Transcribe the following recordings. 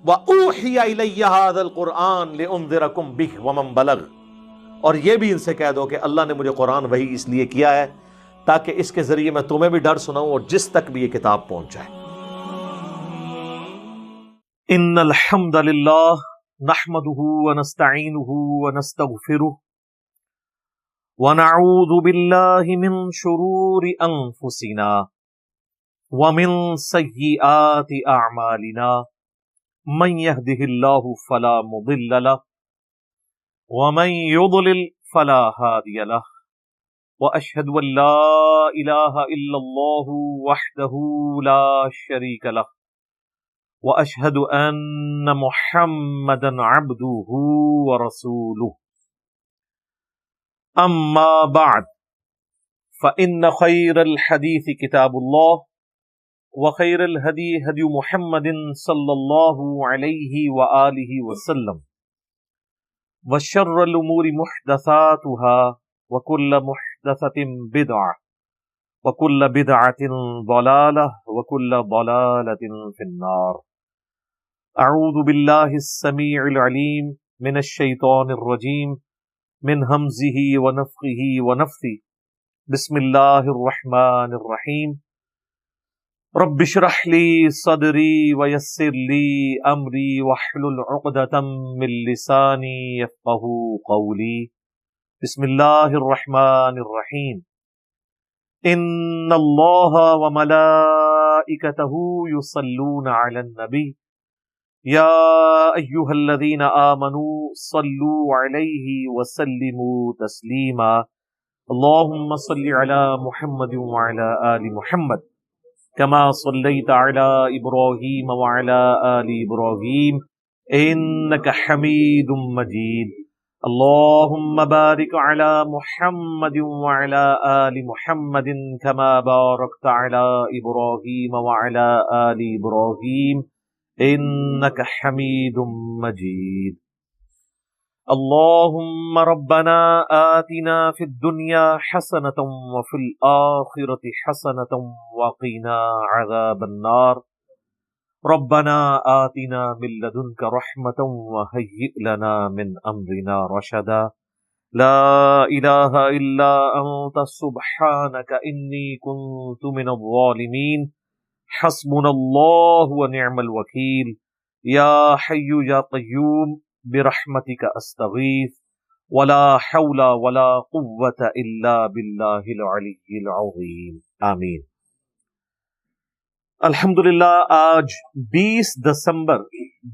وَأُوحِيَ إِلَيَّ هَذَا الْقُرْآنُ لِأُنذِرَكُم بِهِ وَمَن بَلَغَ، اور یہ بھی ان سے کہہ دو کہ اللہ نے مجھے قرآن وحی اس لیے کیا ہے تاکہ اس کے ذریعے میں تمہیں بھی ڈر سناؤں اور جس تک بھی یہ کتاب پہنچ جائے۔ ان الحمد للہ نحمده ونستعینه ونستغفره ونعوذ باللہ من شرور انفسنا ومن سیئات اعمالنا من يهده الله فلا مضل له ومن يضلل فلا هادي له واشهد ان لا اله الا الله وحده لا شريك له واشهد ان محمدا عبده ورسوله اما بعد فان خير الحديث كتاب الله وخير الهدي هدي محمد صلى الله عليه وآله وسلم وشر الأمور محدثاتها وكل محدثة بدعة وكل بدعة ضلالة وكل ضلالة في النار۔ أعوذ بالله السميع العليم من الشيطان الرجيم من همزه ونفخه ونفثه بسم الله الرحمن الرحيم رب اشرح لي صدري ويسر لي أمري واحلل عقدة من لساني يفقهوا قولي بسم الله الرحمن الرحيم إن الله وملائكته يصلون على النبي يا أيها الذين آمنوا صلوا عليه وسلموا تسليما اللهم صل على محمد وعلى آل محمد كما صليت على إبراهيم وعلى آل إبراهيم إنك حميد مجيد اللهم بارك على محمد وعلى آل محمد كما باركت على إبراهيم وعلى آل إبراهيم إنك حميد مجيد اللهم ربنا آتنا في الدنيا حسنة وفي الآخرة حسنة وقنا عذاب النار ربنا آتنا من لدنك رحمة وهيئ لنا من أمرنا رشدا لا إله إلا أنت سبحانك إني كنت من الظالمين حسبنا الله ونعم الوكيل يا حي يا قيوم برحمتك استغيث ولا حول ولا قوة الا بالله العلي العظيم آمین۔ الحمدللہ آج 20 دسمبر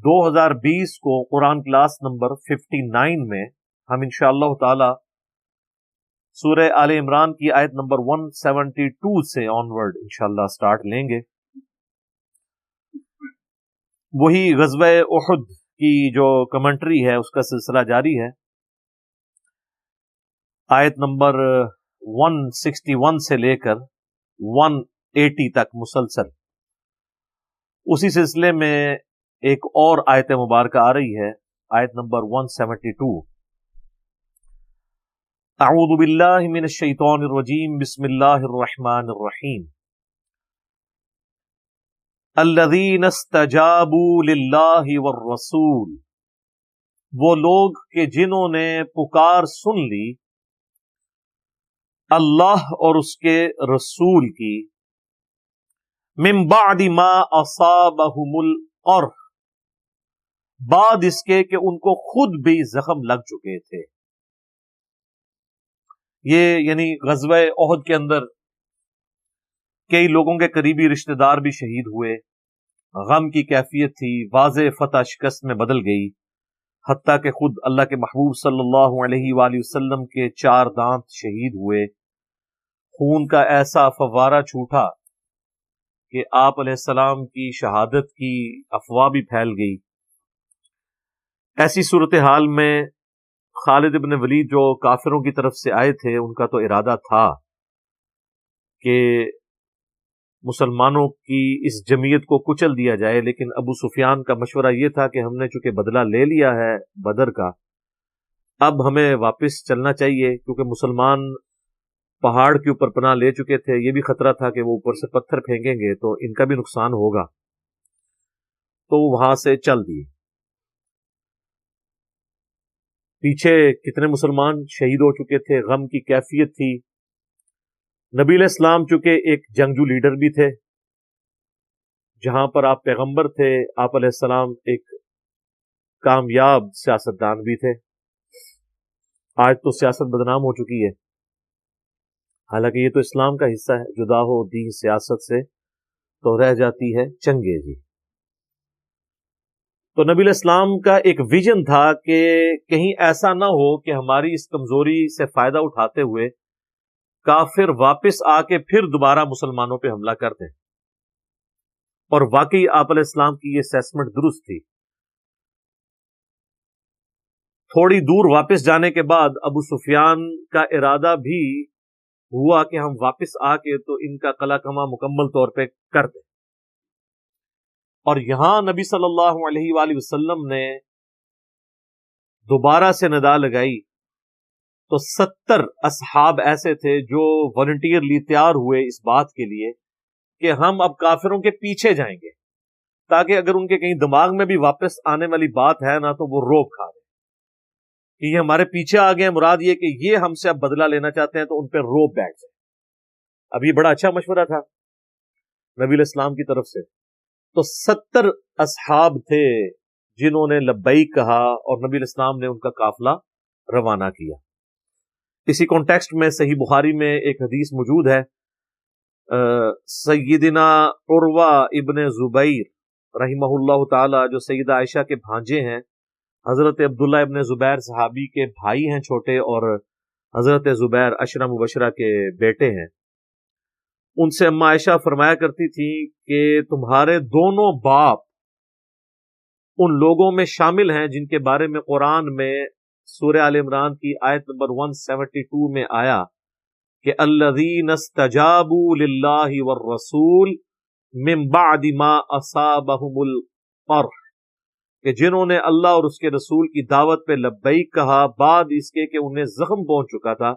2020 کو قرآن کلاس نمبر 59 میں ہم انشاءاللہ تعالی سورہ آل عمران کی آیت نمبر 172 سے آنورڈ انشاءاللہ سٹارٹ لیں گے۔ وہی غزوہ احد کی جو کمنٹری ہے اس کا سلسلہ جاری ہے، آیت نمبر 161 سے لے کر 180 تک مسلسل۔ اسی سلسلے میں ایک اور آیت مبارکہ آ رہی ہے، آیت نمبر 172۔ اعوذ باللہ من الشیطان الرجیم بسم اللہ الرحمن الرحیم الذین استجابوا للہ والرسول، وہ لوگ کہ جنہوں نے پکار سن لی اللہ اور اس کے رسول کی، من بعد ما اصابہم القرح، بعد اس کے کہ ان کو خود بھی زخم لگ چکے تھے۔ یہ یعنی غزوہ احد کے اندر کئی لوگوں کے قریبی رشتہ دار بھی شہید ہوئے، غم کی کیفیت تھی، واضح فتح شکست میں بدل گئی، حتیٰ کہ خود اللہ کے محبوب صلی اللہ علیہ وآلہ وسلم کے 4 دانت شہید ہوئے، خون کا ایسا فوارہ چھوٹا کہ آپ علیہ السلام کی شہادت کی افواہ بھی پھیل گئی۔ ایسی صورتحال میں خالد ابن ولید جو کافروں کی طرف سے آئے تھے، ان کا تو ارادہ تھا کہ مسلمانوں کی اس جمعیت کو کچل دیا جائے، لیکن ابو سفیان کا مشورہ یہ تھا کہ ہم نے چونکہ بدلہ لے لیا ہے بدر کا، اب ہمیں واپس چلنا چاہیے، کیونکہ مسلمان پہاڑ کے اوپر پناہ لے چکے تھے، یہ بھی خطرہ تھا کہ وہ اوپر سے پتھر پھینکیں گے تو ان کا بھی نقصان ہوگا۔ تو وہاں سے چل دیے. پیچھے کتنے مسلمان شہید ہو چکے تھے، غم کی کیفیت تھی. نبی علیہ السلام چونکہ ایک جنگجو لیڈر بھی تھے، جہاں پر آپ پیغمبر تھے، آپ علیہ السلام ایک کامیاب سیاستدان بھی تھے. آج تو سیاست بدنام ہو چکی ہے، حالانکہ یہ تو اسلام کا حصہ ہے. جدا ہو دین سیاست سے تو رہ جاتی ہے چنگے جی. تو نبی علیہ السلام کا ایک ویژن تھا کہ کہیں ایسا نہ ہو کہ ہماری اس کمزوری سے فائدہ اٹھاتے ہوئے کافر واپس آ کے پھر دوبارہ مسلمانوں پہ حملہ کر دیں. اور واقعی آپ علیہ السلام کی یہ اسیسمنٹ درست تھی. تھوڑی دور واپس جانے کے بعد ابو سفیان کا ارادہ بھی ہوا کہ ہم واپس آ کے تو ان کا قلع کما مکمل طور پہ کر دیں. اور یہاں نبی صلی اللہ علیہ وآلہ وسلم نے دوبارہ سے ندا لگائی تو 70 اصحاب ایسے تھے جو والنٹیئرلی تیار ہوئے اس بات کے لیے کہ ہم اب کافروں کے پیچھے جائیں گے، تاکہ اگر ان کے کہیں دماغ میں بھی واپس آنے والی بات ہے نا تو وہ روب کھا دیں کہ یہ ہمارے پیچھے آ گئے. مراد یہ کہ یہ ہم سے اب بدلہ لینا چاہتے ہیں تو ان پہ روب بیٹھ جائے. اب یہ بڑا اچھا مشورہ تھا نبی علیہ السلام کی طرف سے. تو 70 اصحاب تھے جنہوں نے لبیک کہا اور نبی علیہ السلام نے ان کا قافلہ روانہ کیا. اسی کانٹیکسٹ میں صحیح بخاری میں ایک حدیث موجود ہے. سیدنا عروہ ابن زبیر رحمہ اللہ تعالی، جو سیدہ عائشہ کے بھانجے ہیں، حضرت عبداللہ ابن زبیر صحابی کے بھائی ہیں چھوٹے، اور حضرت زبیر عشرہ مبشرہ کے بیٹے ہیں. ان سے اما عائشہ فرمایا کرتی تھی کہ تمہارے دونوں باپ ان لوگوں میں شامل ہیں جن کے بارے میں قرآن میں سورہ آل عمران کی آیت نمبر 172 میں آیا کہ الذین استجابوا للہ والرسول من بعد ما اصابہم القرح، کہ جنہوں نے اللہ اور اس کے رسول کی دعوت پہ لبیک کہا بعد اس کے کہ انہیں زخم پہنچ چکا تھا.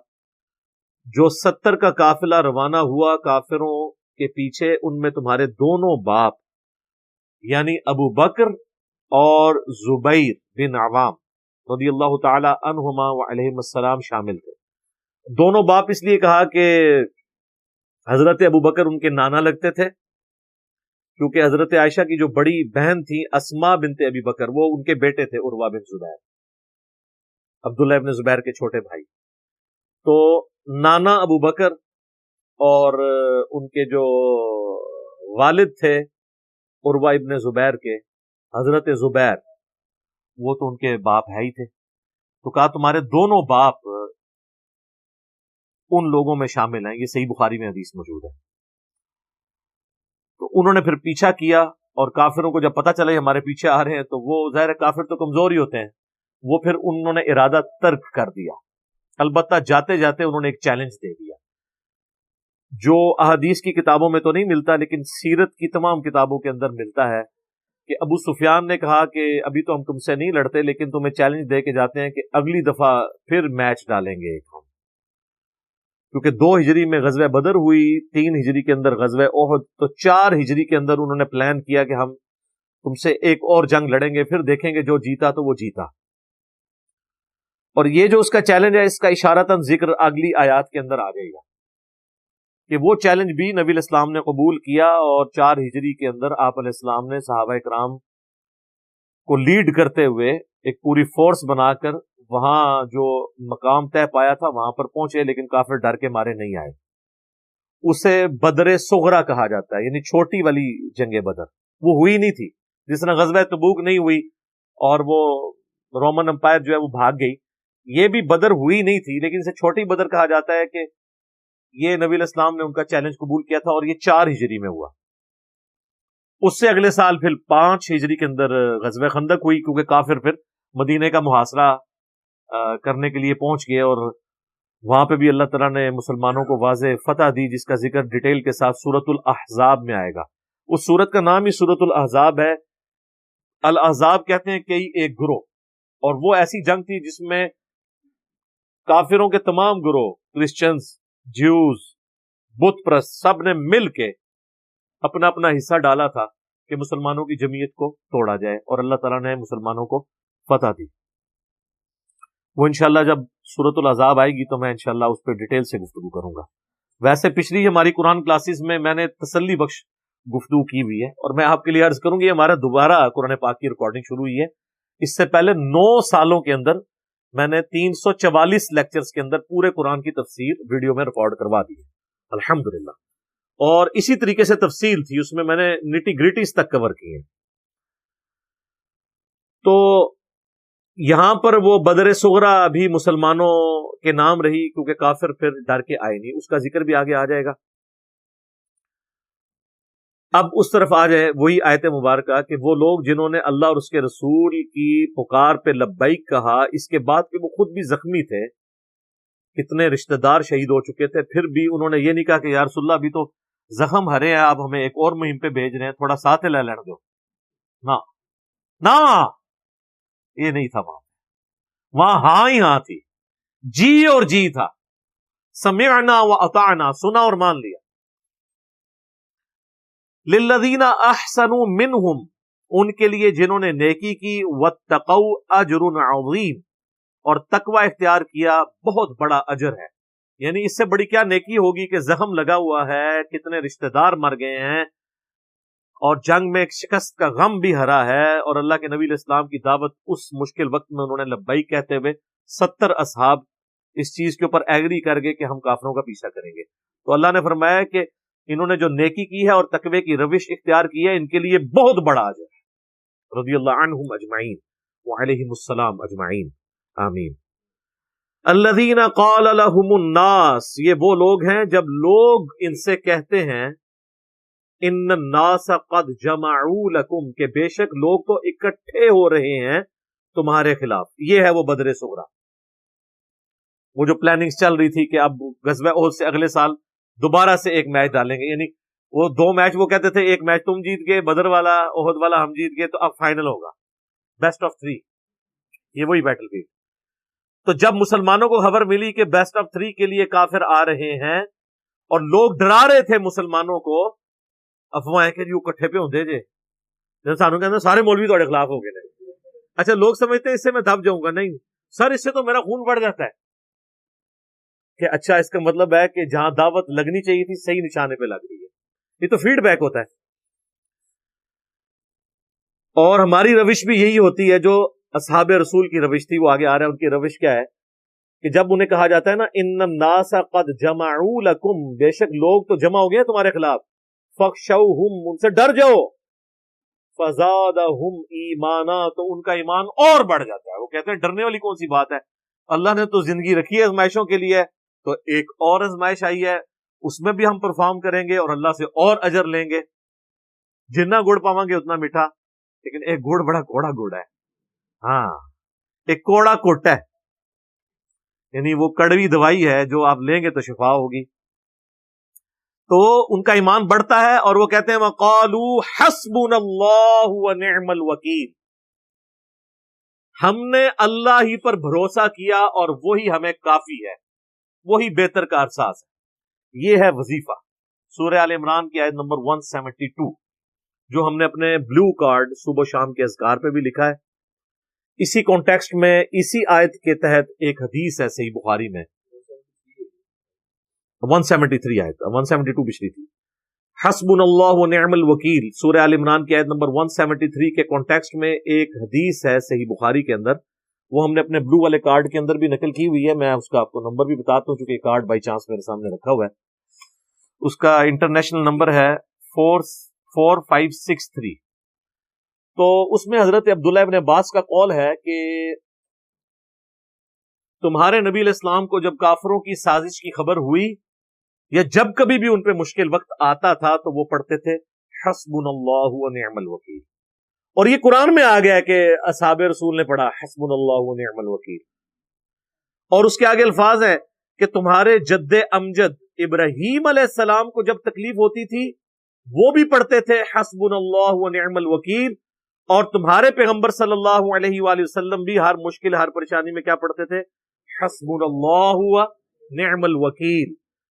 جو 70 کا قافلہ روانہ ہوا کافروں کے پیچھے، ان میں تمہارے دونوں باپ یعنی ابو بکر اور زبیر بن عوام رضی اللہ تعالی عنہما وعلیہم السلام شامل تھے. دونوں باپ اس لیے کہا کہ حضرت ابو بکر ان کے نانا لگتے تھے، کیونکہ حضرت عائشہ کی جو بڑی بہن تھی اسما بنت ابی بکر، وہ ان کے بیٹے تھے عروہ بن زبیر، عبداللہ ابن زبیر کے چھوٹے بھائی. تو نانا ابو بکر اور ان کے جو والد تھے عروہ ابن زبیر کے، حضرت زبیر، وہ تو ان کے باپ ہے ہی تھے. تو کہا تمہارے دونوں باپ ان لوگوں میں شامل ہیں. یہ صحیح بخاری میں حدیث موجود ہے. تو انہوں نے پھر پیچھا کیا، اور کافروں کو جب پتہ چلا یہ ہمارے پیچھے آ رہے ہیں تو وہ ظاہر کافر تو کمزور ہی ہوتے ہیں، وہ پھر انہوں نے ارادہ ترک کر دیا. البتہ جاتے جاتے انہوں نے ایک چیلنج دے دیا جو احادیث کی کتابوں میں تو نہیں ملتا، لیکن سیرت کی تمام کتابوں کے اندر ملتا ہے کہ ابو سفیان نے کہا کہ ابھی تو ہم تم سے نہیں لڑتے، لیکن تمہیں چیلنج دے کے جاتے ہیں کہ اگلی دفعہ پھر میچ ڈالیں گے ایک ہم. کیونکہ 2 ہجری میں غزوہ بدر ہوئی، 3 ہجری کے اندر غزوہ احد، تو 4 ہجری کے اندر انہوں نے پلان کیا کہ ہم تم سے ایک اور جنگ لڑیں گے، پھر دیکھیں گے جو جیتا تو وہ جیتا. اور یہ جو اس کا چیلنج ہے، اس کا اشارتاً ذکر اگلی آیات کے اندر آ جائے گا کہ وہ چیلنج بھی نبی علیہ السلام نے قبول کیا، اور 4 ہجری کے اندر آپ علیہ السلام نے صحابہ کرام کو لیڈ کرتے ہوئے ایک پوری فورس بنا کر وہاں جو مقام طے پایا تھا وہاں پر پہنچے، لیکن کافر ڈر کے مارے نہیں آئے. اسے بدر صغرا کہا جاتا ہے، یعنی چھوٹی والی جنگ بدر. وہ ہوئی نہیں تھی، جس طرح غزوہ تبوک نہیں ہوئی اور وہ رومن امپائر جو ہے وہ بھاگ گئی، یہ بھی بدر ہوئی نہیں تھی، لیکن اسے چھوٹی بدر کہا جاتا ہے کہ یہ نبی علیہ السلام نے ان کا چیلنج قبول کیا تھا، اور یہ 4 ہجری میں ہوا. اس سے اگلے سال پھر 5 ہجری کے اندر غزوہ خندق ہوئی، کیونکہ کافر پھر مدینے کا محاصرہ کرنے کے لیے پہنچ گئے، اور وہاں پہ بھی اللہ تعالیٰ نے مسلمانوں کو واضح فتح دی، جس کا ذکر ڈیٹیل کے ساتھ سورۃ الاحزاب میں آئے گا. اس سورت کا نام ہی سورۃ الاحزاب ہے. الاحزاب کہتے ہیں کئی ایک گروہ، اور وہ ایسی جنگ تھی جس میں کافروں کے تمام گروہ، کرسچنز، جیوز، بت پرست، سب نے مل کے اپنا اپنا حصہ ڈالا تھا کہ مسلمانوں کی جمعیت کو توڑا جائے، اور اللہ تعالیٰ نے مسلمانوں کو فتح دی۔ وہ انشاءاللہ جب سورۃ العذاب آئے گی تو میں انشاءاللہ اس پہ ڈیٹیل سے گفتگو کروں گا۔ ویسے پچھلی ہماری قرآن کلاسز میں نے تسلی بخش گفتگو کی ہوئی ہے، اور میں آپ کے لیے عرض کروں گی ہمارا دوبارہ قرآن پاک کی ریکارڈنگ شروع ہوئی ہے۔ اس سے پہلے 9 سالوں کے اندر میں نے 344 لیکچرز کے اندر پورے قرآن کی تفسیر ویڈیو میں ریکارڈ کروا دی ہے الحمدللہ، اور اسی طریقے سے تفصیل تھی اس میں نے نٹی گریٹیز تک کور کی ہیں۔ تو یہاں پر وہ بدر صغرا بھی مسلمانوں کے نام رہی، کیونکہ کافر پھر ڈر کے آئے نہیں، اس کا ذکر بھی آگے آ جائے گا۔ اب اس طرف آ جائے وہی آیت مبارکہ کہ وہ لوگ جنہوں نے اللہ اور اس کے رسول کی پکار پہ لبیک کہا، اس کے بعد کہ وہ خود بھی زخمی تھے، کتنے رشتہ دار شہید ہو چکے تھے، پھر بھی انہوں نے یہ نہیں کہا کہ یا رسول اللہ ابھی تو زخم ہرے ہیں، آپ ہمیں ایک اور مہم پہ بھیج رہے ہیں، تھوڑا ساتھ لے لینے دو۔ نہ یہ نہیں تھا، وہاں ہاں ہی ہاں تھی، جی اور جی تھا، سمعنا و اطعنا، سنا اور مان لیا۔ للذین احسنوا منہم، ان کے لیے جنہوں نے نیکی کی، واتقوا اجر عظیم، اور تقوی اختیار کیا، بہت اجر ہے۔ یعنی اس سے بڑی کیا نیکی ہوگی کہ زخم لگا ہوا ہے، کتنے رشتہ دار مر گئے ہیں، اور جنگ میں ایک شکست کا غم بھی ہرا ہے، اور اللہ کے نبی علیہ السلام کی دعوت اس مشکل وقت میں انہوں نے لبیک کہتے ہوئے 70 اصحاب اس چیز کے اوپر ایگری کر گئے کہ ہم کافروں کا پیچھا کریں گے۔ تو اللہ نے فرمایا کہ انہوں نے جو نیکی کی ہے اور تقوی کی روش اختیار کی ہے، ان کے لیے بہت بڑا اجر ہے، رضی اللہ عنہم اجمعین وعلیہم السلام اجمعین، آمین۔ الذین قال لهم الناس، یہ وہ لوگ ہیں جب لوگ ان سے کہتے ہیں ان الناس قد جمعوا لکم، کہ بے شک لوگ تو اکٹھے ہو رہے ہیں تمہارے خلاف۔ یہ ہے وہ بدر صغرا، وہ جو پلاننگز چل رہی تھی کہ اب غزوہ احد سے اگلے سال دوبارہ سے ایک میچ ڈالیں گے، یعنی وہ 2 میچ وہ کہتے تھے، ایک میچ تم جیت گئے بدر والا، احد والا ہم جیت گئے، تو اب فائنل ہوگا بیسٹ آف 3، یہ وہی بیٹل فیلڈ۔ تو جب مسلمانوں کو خبر ملی کہ بیسٹ آف 3 کے لیے کافر آ رہے ہیں، اور لوگ ڈرا رہے تھے مسلمانوں کو، افواہیں کہ جو کٹھے پہ ہوندے جے، سانو کہتے سارے مولوی تھوڑے خلاف ہو گئے۔ اچھا، لوگ سمجھتے ہیں اس سے میں دب جاؤں گا، نہیں سر، اس سے تو میرا خون بڑھ جاتا ہے، کہ اچھا اس کا مطلب ہے کہ جہاں دعوت لگنی چاہیے تھی صحیح نشانے پہ لگ رہی ہے۔ یہ تو فیڈ بیک ہوتا ہے، اور ہماری روش بھی یہی ہوتی ہے جو اصحاب رسول کی روش تھی، وہ آگے آ رہا ہے۔ ان کی روش کیا ہے کہ جب انہیں کہا جاتا ہے نا ان الناس قد جمعوا لکم، بے شک لوگ تو جمع ہو گئے تمہارے خلاف، فخشوہم، ان سے ڈر جاؤ، فزادہم ایمانا، تو ان کا ایمان اور بڑھ جاتا ہے۔ وہ کہتے ہیں ڈرنے والی کون سی بات ہے، اللہ نے تو زندگی رکھی ہے آزمائشوں کے لیے، تو ایک اور آزمائش آئی ہے، اس میں بھی ہم پرفارم کریں گے اور اللہ سے اور اجر لیں گے، جتنا گڑ پاواں گے اتنا میٹھا، لیکن ایک گڑ بڑا کوڑا گڑ ہے، ہاں ایک کوڑا کوٹ ہے، یعنی وہ کڑوی دوائی ہے جو آپ لیں گے تو شفا ہوگی۔ تو ان کا ایمان بڑھتا ہے، اور وہ کہتے ہیں وَقَالُوا حَسْبُنَا اللَّهُ وَنِعْمَ الْوَكِيلُ، ہم نے اللہ ہی پر بھروسہ کیا اور وہی ہمیں کافی ہے، وہی بہتر کارساز ہے۔ یہ ہے وظیفہ، سورہ آل عمران کی آیت نمبر 172، جو ہم نے اپنے بلو کارڈ صبح و شام کے اذکار پہ بھی لکھا ہے۔ اسی کانٹیکسٹ میں اسی آیت کے تحت ایک حدیث ہے صحیح بخاری میں، 173 آیت، 172 پچھلی تھی، حسبنا اللہ ونعم الوکیل، سورہ آل عمران کی آیت نمبر 173 کے کانٹیکسٹ میں ایک حدیث ہے صحیح بخاری کے اندر، وہ ہم نے اپنے بلو والے کارڈ کے اندر بھی نقل کی ہوئی ہے، میں اس کا آپ کو نمبر بھی بتاتا ہوں چونکہ یہ کارڈ بائی چانس میرے سامنے رکھا ہوا ہے۔ اس کا انٹرنیشنل نمبر ہے 44563۔ تو اس میں حضرت عبداللہ ابن عباس کا قول ہے کہ تمہارے نبی علیہ السلام کو جب کافروں کی سازش کی خبر ہوئی، یا جب کبھی بھی ان پہ مشکل وقت آتا تھا، تو وہ پڑھتے تھے حسبنا اللہ ونعم الوکیل، اور یہ قرآن میں آ گیا ہے کہ اصحاب رسول نے پڑھا حسبنا اللہ ونعم الوکیل، اور اس کے آگے الفاظ ہے کہ تمہارے جد امجد ابراہیم علیہ السلام کو جب تکلیف ہوتی تھی وہ بھی پڑھتے تھے حسبنا اللہ ونعم الوکیل، اور تمہارے پیغمبر صلی اللہ علیہ وآلہ وسلم بھی ہر مشکل ہر پریشانی میں کیا پڑھتے تھے حسبنا اللہ ونعم الوکیل۔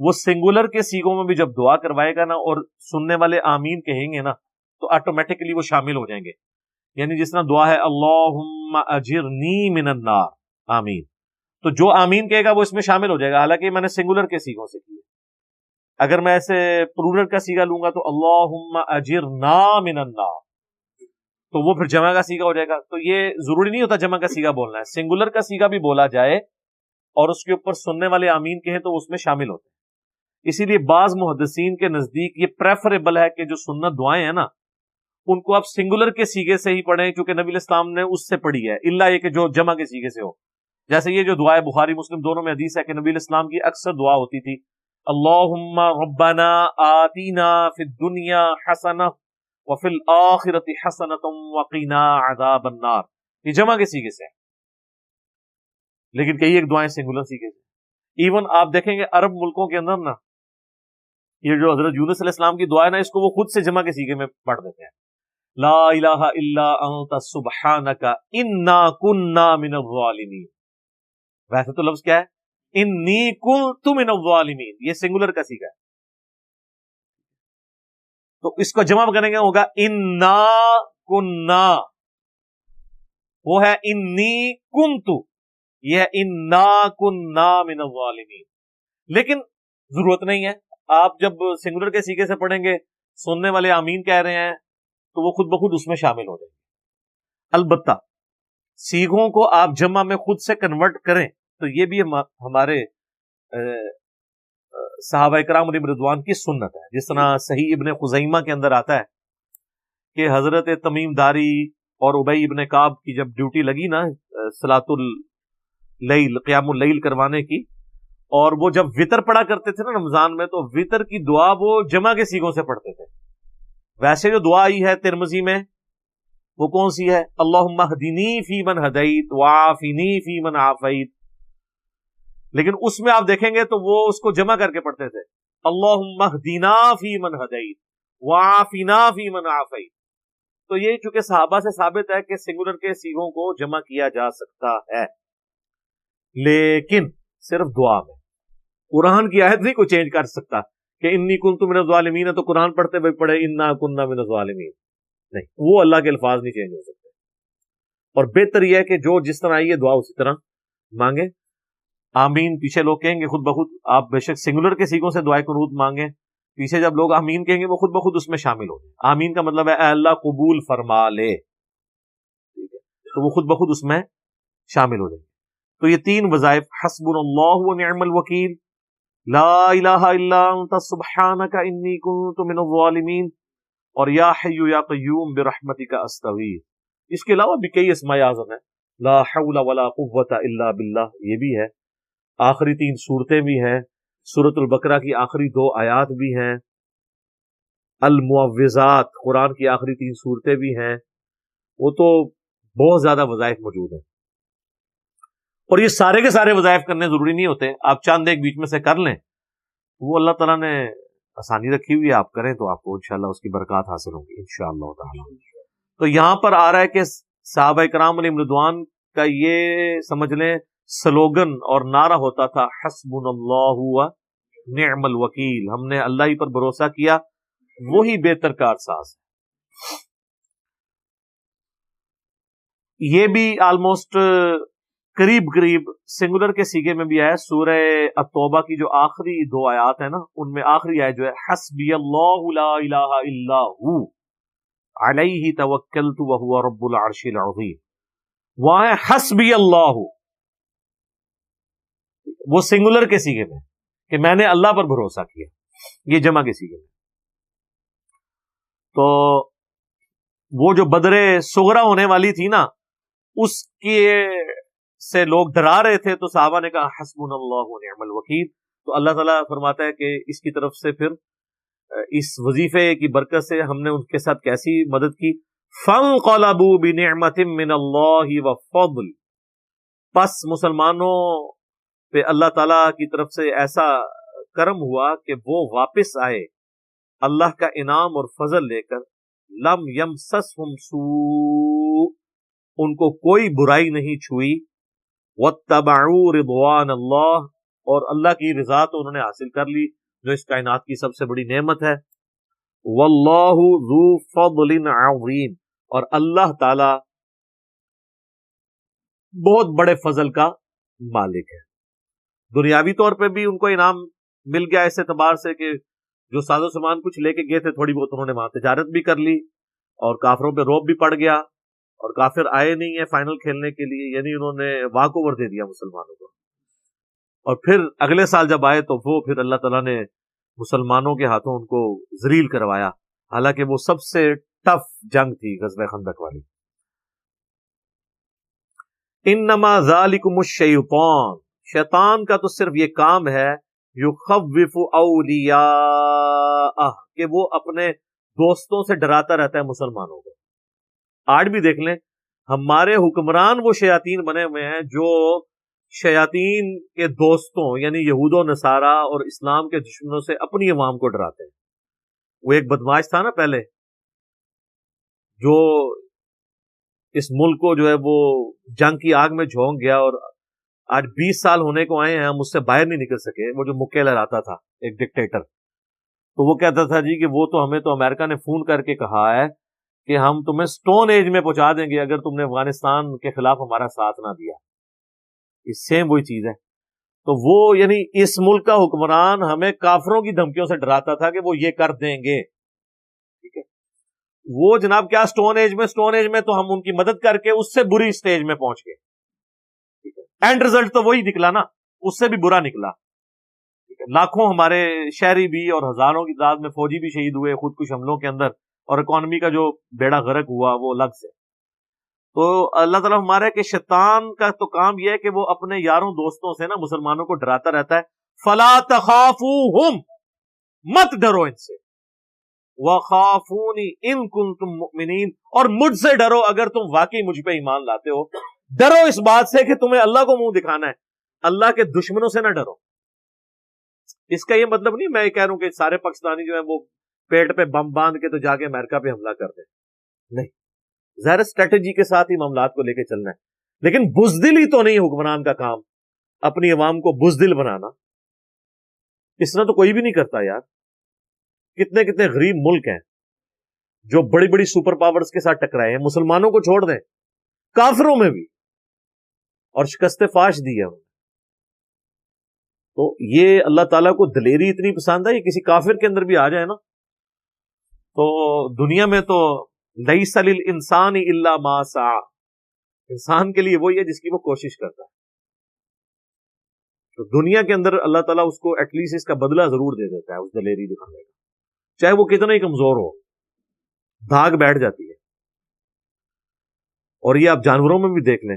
وہ سنگولر کے سیغوں میں بھی جب دعا کروائے گا نا اور سننے والے آمین کہیں گے نا تو آٹومیٹکلی وہ شامل ہو جائیں گے. یعنی جس طرح دعا ہے اللہم اجرنی من النار، آمین، تو جو آمین کہے گا وہ اس میں شامل ہو جائے گا. حالانکہ میں نے سنگولر کے سیغوں سے کی ہے. اگر میں ایسے پلورل کا سیغہ لوں گا تو اللہم اجرنا من النار، تو وہ پھر جمع کا سیغہ ہو جائے گا. تو یہ ضروری نہیں ہوتا جمع کا سیغہ بولنا ہے، سنگولر کا سیغہ بھی بولا جائے اور اس کے اوپر سننے والے آمین کہیں تو اس میں شامل ہوتے ہیں. اسی لیے بعض محدثین کے نزدیک یہ پریفریبل ہے کہ جو سنت دعائیں ہیں نا ان کو آپ سنگولر کے سیغے سے ہی پڑھیں، کیونکہ نبی الاسلام نے اس سے پڑھی ہے، الا یہ کہ جو جمع کے سیغے سے ہو. جیسے یہ جو دعا ہے بخاری مسلم دونوں میں حدیث ہے کہ نبی الاسلام کی اکثر دعا ہوتی تھی اللہم ربنا آتینا فی الدنیا حسنہ وفی الآخرۃ حسنۃ وقنا عذاب النار. یہ جمع کے سیغے سے ہے، لیکن کئی ایک دعائیں سنگولر سیغے سے. ایون آپ دیکھیں گے عرب ملکوں کے اندر نا یہ جو حضرت یونس علیہ السلام کی دعا ہے نا اس کو وہ خود سے جمع کے سیغے میں پڑھ دیتے ہیں. لا الہ الا انت سبحانک انا کنا من الظالمین. ویسے تو لفظ کیا ہے انی کنت من الظالمین، یہ سنگولر کا سیغہ ہے. تو اس کو جمع کریں گے ہوگا انا کنا، وہ ہے انی کنت، یہ ہے انا کنا من الظالمین. لیکن ضرورت نہیں ہے، آپ جب سنگولر کے سیغے سے پڑھیں گے سننے والے آمین کہہ رہے ہیں تو وہ خود بخود اس میں شامل ہو جائیں گے. البتہ سیغوں کو آپ جمع میں خود سے کنورٹ کریں تو یہ بھی ہمارے صحابہ کرام علیہم رضوان کی سنت ہے. جس طرح صحیح ابن خزیمہ کے اندر آتا ہے کہ حضرت تمیم داری اور ابی ابن کعب کی جب ڈیوٹی لگی نا صلاۃ اللیل، قیام اللیل کروانے کی، اور وہ جب وطر پڑھا کرتے تھے نا رمضان میں تو وطر کی دعا وہ جمع کے سیغوں سے پڑھتے تھے. ویسے جو دعا آئی ہے ترمذی میں وہ کون سی ہے؟ اللہم اہدنی فی من ہدیت وعافنی فی من عافیت. لیکن اس میں آپ دیکھیں گے تو وہ اس کو جمع کر کے پڑھتے تھے اللہم اہدنا فی من ہدیت وعافنا فی من عافیت. تو یہ چونکہ صحابہ سے ثابت ہے کہ سنگولر کے سیغوں کو جمع کیا جا سکتا ہے، لیکن صرف دعا میں. قرآن کی آیت نہیں کوئی چینج کر سکتا کہ انی کنت من الظالمین ہے تو قرآن پڑھتے ہوئے پڑھے انا کننا من الظالمین، نہیں، وہ اللہ کے الفاظ نہیں چینج ہو سکتے. اور بہتر یہ ہے کہ جو جس طرح آئی ہے دعا اسی طرح مانگیں. آمین پیچھے لوگ کہیں گے خود بخود، آپ بے شک سنگولر کے سیغوں سے دعائے قنوت مانگیں، پیچھے جب لوگ آمین کہیں گے وہ خود بخود اس میں شامل ہو جائیں. آمین کا مطلب ہے اے اللہ قبول فرما لے، ٹھیک ہے، تو وہ خود بخود اس میں شامل ہو جائیں. تو یہ تین وظائف، حسبنا اللہ ونعم الوکیل، لا الہ الا انت سبحانک انی کنت من الظالمین، اور یا حی یا قیوم برحمتک استغیث. اس کے علاوہ بھی کئی اسماء اعظم ہیں، لا حول ولا قوت الا باللہ یہ بھی ہے. آخری تین صورتیں بھی ہیں، سورۃ البقرہ کی آخری 2 آیات بھی ہیں، المعوذات قرآن کی آخری 3 صورتیں بھی ہیں. وہ تو بہت زیادہ وظائف موجود ہیں، اور یہ سارے کے سارے وظائف کرنے ضروری نہیں ہوتے. آپ چاند ایک بیچ میں سے کر لیں، وہ اللہ تعالیٰ نے آسانی رکھی ہوئی ہے، آپ کریں تو آپ کو انشاءاللہ اس کی برکات حاصل ہوں گی انشاءاللہ تعالی. تو یہاں پر آ رہا ہے کہ صحابہ کرام علیہم رضوان کا یہ سمجھ لیں سلوگن اور نعرہ ہوتا تھا حسبنا اللہ و نعم الوکیل، ہم نے اللہ ہی پر بھروسہ کیا، وہی بہتر کارساز ہے. یہ بھی آلموسٹ قریب سنگولر کے سیغے میں بھی آیا. سورہ التوبہ کی جو آخری 2 آیات ہیں نا ان میں آخری آیت جو ہے حسبی اللہ لا الہ الا ہو علیہ توکلت وہو رب العرش العظیم، وہاں ہے حسبی اللہ، وہ سنگولر کے سیغے میں کہ میں نے اللہ پر بھروسہ کیا، یہ جمع کے سیغے میں. تو وہ جو بدر صغرا ہونے والی تھی نا اس کے سے لوگ ڈرا رہے تھے تو صحابہ نے کہا حسبنا اللہ و نعم الوکیل. تو اللہ تعالیٰ فرماتا ہے کہ اس کی طرف سے پھر اس وظیفے کی برکت سے ہم نے ان کے ساتھ کیسی مدد کی. فانقلبوا بنعمت من اللہ وفضل، پس مسلمانوں پہ اللہ تعالیٰ کی طرف سے ایسا کرم ہوا کہ وہ واپس آئے اللہ کا انعام اور فضل لے کر. لم یمسسہم سوء، ان کو کوئی برائی نہیں چھوئی. واتبعوا رضوان اللہ، اور اللہ کی رضا تو انہوں نے حاصل کر لی جو اس کائنات کی سب سے بڑی نعمت ہے. واللہ ذو فضل عظیم، اور اللہ تعالی بہت بڑے فضل کا مالک ہے. دنیاوی طور پہ بھی ان کو انعام مل گیا اس اعتبار سے کہ جو ساز و سامان کچھ لے کے گئے تھے تھوڑی بہت انہوں نے وہاں تجارت بھی کر لی، اور کافروں پہ روب بھی پڑ گیا، اور کافر آئے نہیں ہیں فائنل کھیلنے کے لیے، یعنی انہوں نے واک اوور دے دیا مسلمانوں کو. اور پھر اگلے سال جب آئے تو وہ پھر اللہ تعالیٰ نے مسلمانوں کے ہاتھوں ان کو ذلیل کروایا، حالانکہ وہ سب سے ٹف جنگ تھی غزوہ خندق والی. انما ذالکم الشیطان، شیطان کا تو صرف یہ کام ہے یخوف اولیاءہ، کہ وہ اپنے دوستوں سے ڈراتا رہتا ہے مسلمانوں کو. آج بھی دیکھ لیں ہمارے حکمران وہ شیاطین بنے ہوئے ہیں جو شیاطین کے دوستوں یعنی یہود و نصارہ اور اسلام کے دشمنوں سے اپنی عوام کو ڈراتے ہیں. وہ ایک بدماش تھا نا پہلے، جو اس ملک کو جو ہے وہ جنگ کی آگ میں جھونک گیا، اور آج 20 سال ہونے کو آئے ہیں ہم اس سے باہر نہیں نکل سکے. وہ جو مکے لہراتا تھا ایک ڈکٹیٹر، تو وہ کہتا تھا جی کہ وہ تو ہمیں تو امریکہ نے فون کر کے کہا ہے کہ ہم تمہیں سٹون ایج میں پہنچا دیں گے اگر تم نے افغانستان کے خلاف ہمارا ساتھ نہ دیا. اس سیم وہی چیز ہے. تو وہ یعنی اس ملک کا حکمران ہمیں کافروں کی دھمکیوں سے ڈراتا تھا کہ وہ یہ کر دیں گے. ٹھیک ہے، وہ جناب کیا سٹون ایج میں تو ہم ان کی مدد کر کے اس سے بری سٹیج میں پہنچ گئے. ٹھیک ہے، اینڈ رزلٹ تو وہی نکلا نا، اس سے بھی برا نکلا. ٹھیک ہے، لاکھوں ہمارے شہری بھی اور ہزاروں کی تعداد میں فوجی بھی شہید ہوئے خود کش حملوں کے اندر، اور اکانومی کا جو بیڑا غرق ہوا وہ الگ سے. تو اللہ تعالیٰ ہمارا کہ شیطان کا تو کام یہ ہے کہ وہ اپنے یاروں دوستوں سے نا مسلمانوں کو ڈراتا رہتا ہے. فلا تخافوہم، مت ڈرو ان سے، وخافونی ان کنتم مؤمنین، اور مجھ سے ڈرو اگر تم واقعی مجھ پہ ایمان لاتے ہو. ڈرو اس بات سے کہ تمہیں اللہ کو منہ دکھانا ہے، اللہ کے دشمنوں سے نہ ڈرو. اس کا یہ مطلب نہیں میں یہ کہہ رہا ہوں کہ سارے پاکستانی جو ہیں وہ پیٹ پہ بم باندھ کے تو جا کے امریکہ پہ حملہ کر دیں. نہیں، ظاہر اسٹریٹجی کے ساتھ ہی معاملات کو لے کے چلنا ہے، لیکن بزدلی تو نہیں حکمران کا کام اپنی عوام کو بزدل بنانا. اس طرح تو کوئی بھی نہیں کرتا یار. کتنے کتنے غریب ملک ہیں جو بڑی بڑی سپر پاورز کے ساتھ ٹکرائے ہیں، مسلمانوں کو چھوڑ دیں کافروں میں بھی، اور شکست فاش دی ہے. تو یہ اللہ تعالیٰ کو دلیری اتنی پسند ہے، یہ کسی کافر کے اندر بھی آ جائے نا تو دنیا میں تو لیس للانسان الا ما سعی، انسان کے لیے وہی ہے جس کی وہ کوشش کرتا ہے. تو دنیا کے اندر اللہ تعالیٰ اس کو ایٹ لیسٹ اس کا بدلہ ضرور دے دیتا ہے، اس دلیری دکھانے کا، چاہے وہ کتنا ہی کمزور ہو، دھاگ بیٹھ جاتی ہے. اور یہ آپ جانوروں میں بھی دیکھ لیں،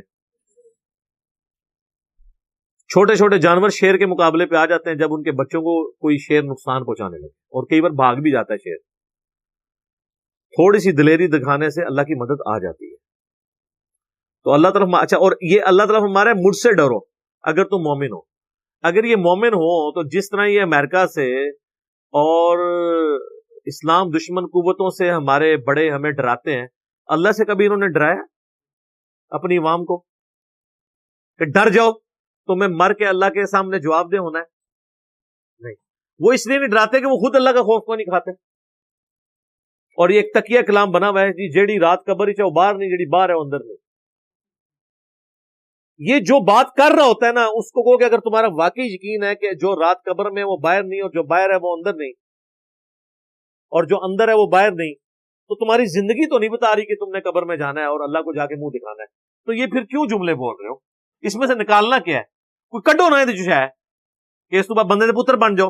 چھوٹے چھوٹے جانور شیر کے مقابلے پہ آ جاتے ہیں جب ان کے بچوں کو کوئی شیر نقصان پہنچانے لگے، اور کئی بار بھاگ بھی جاتا ہے شیر. تھوڑی سی دلیری دکھانے سے اللہ کی مدد آ جاتی ہے. تو اللہ تعالیٰ اچھا، اور یہ اللہ تعالیٰ ہمارے مجھ سے ڈرو اگر تم مومن ہو. اگر یہ مومن ہو تو جس طرح یہ امریکہ سے اور اسلام دشمن قوتوں سے ہمارے بڑے ہمیں ڈراتے ہیں، اللہ سے کبھی انہوں نے ڈرایا اپنی عوام کو کہ ڈر جاؤ تمہیں مر کے اللہ کے سامنے جواب دے ہونا ہے؟ نہیں. وہ اس لیے نہیں ڈراتے کہ وہ خود اللہ کا خوف کو نہیں کھاتے. اور یہ ایک تکیہ کلام بنا ہوا ہے جی، جیڑی رات قبر چاہو باہر نہیں، جیڑی باہر ہے اندر نہیں. یہ جو بات کر رہا ہوتا ہے نا اس کو کہو کہ اگر تمہارا واقعی یقین ہے کہ جو رات قبر میں وہ باہر نہیں، اور جو باہر ہے وہ اندر نہیں، اور جو اندر ہے وہ باہر نہیں، تو تمہاری زندگی تو نہیں بتا رہی کہ تم نے قبر میں جانا ہے اور اللہ کو جا کے منہ دکھانا ہے. تو یہ پھر کیوں جملے بول رہے ہو؟ اس میں سے نکالنا کیا ہے؟ کوئی کڈو نہ جو ہے کہ اس تو بعد بندے دے پتر بن جاؤ.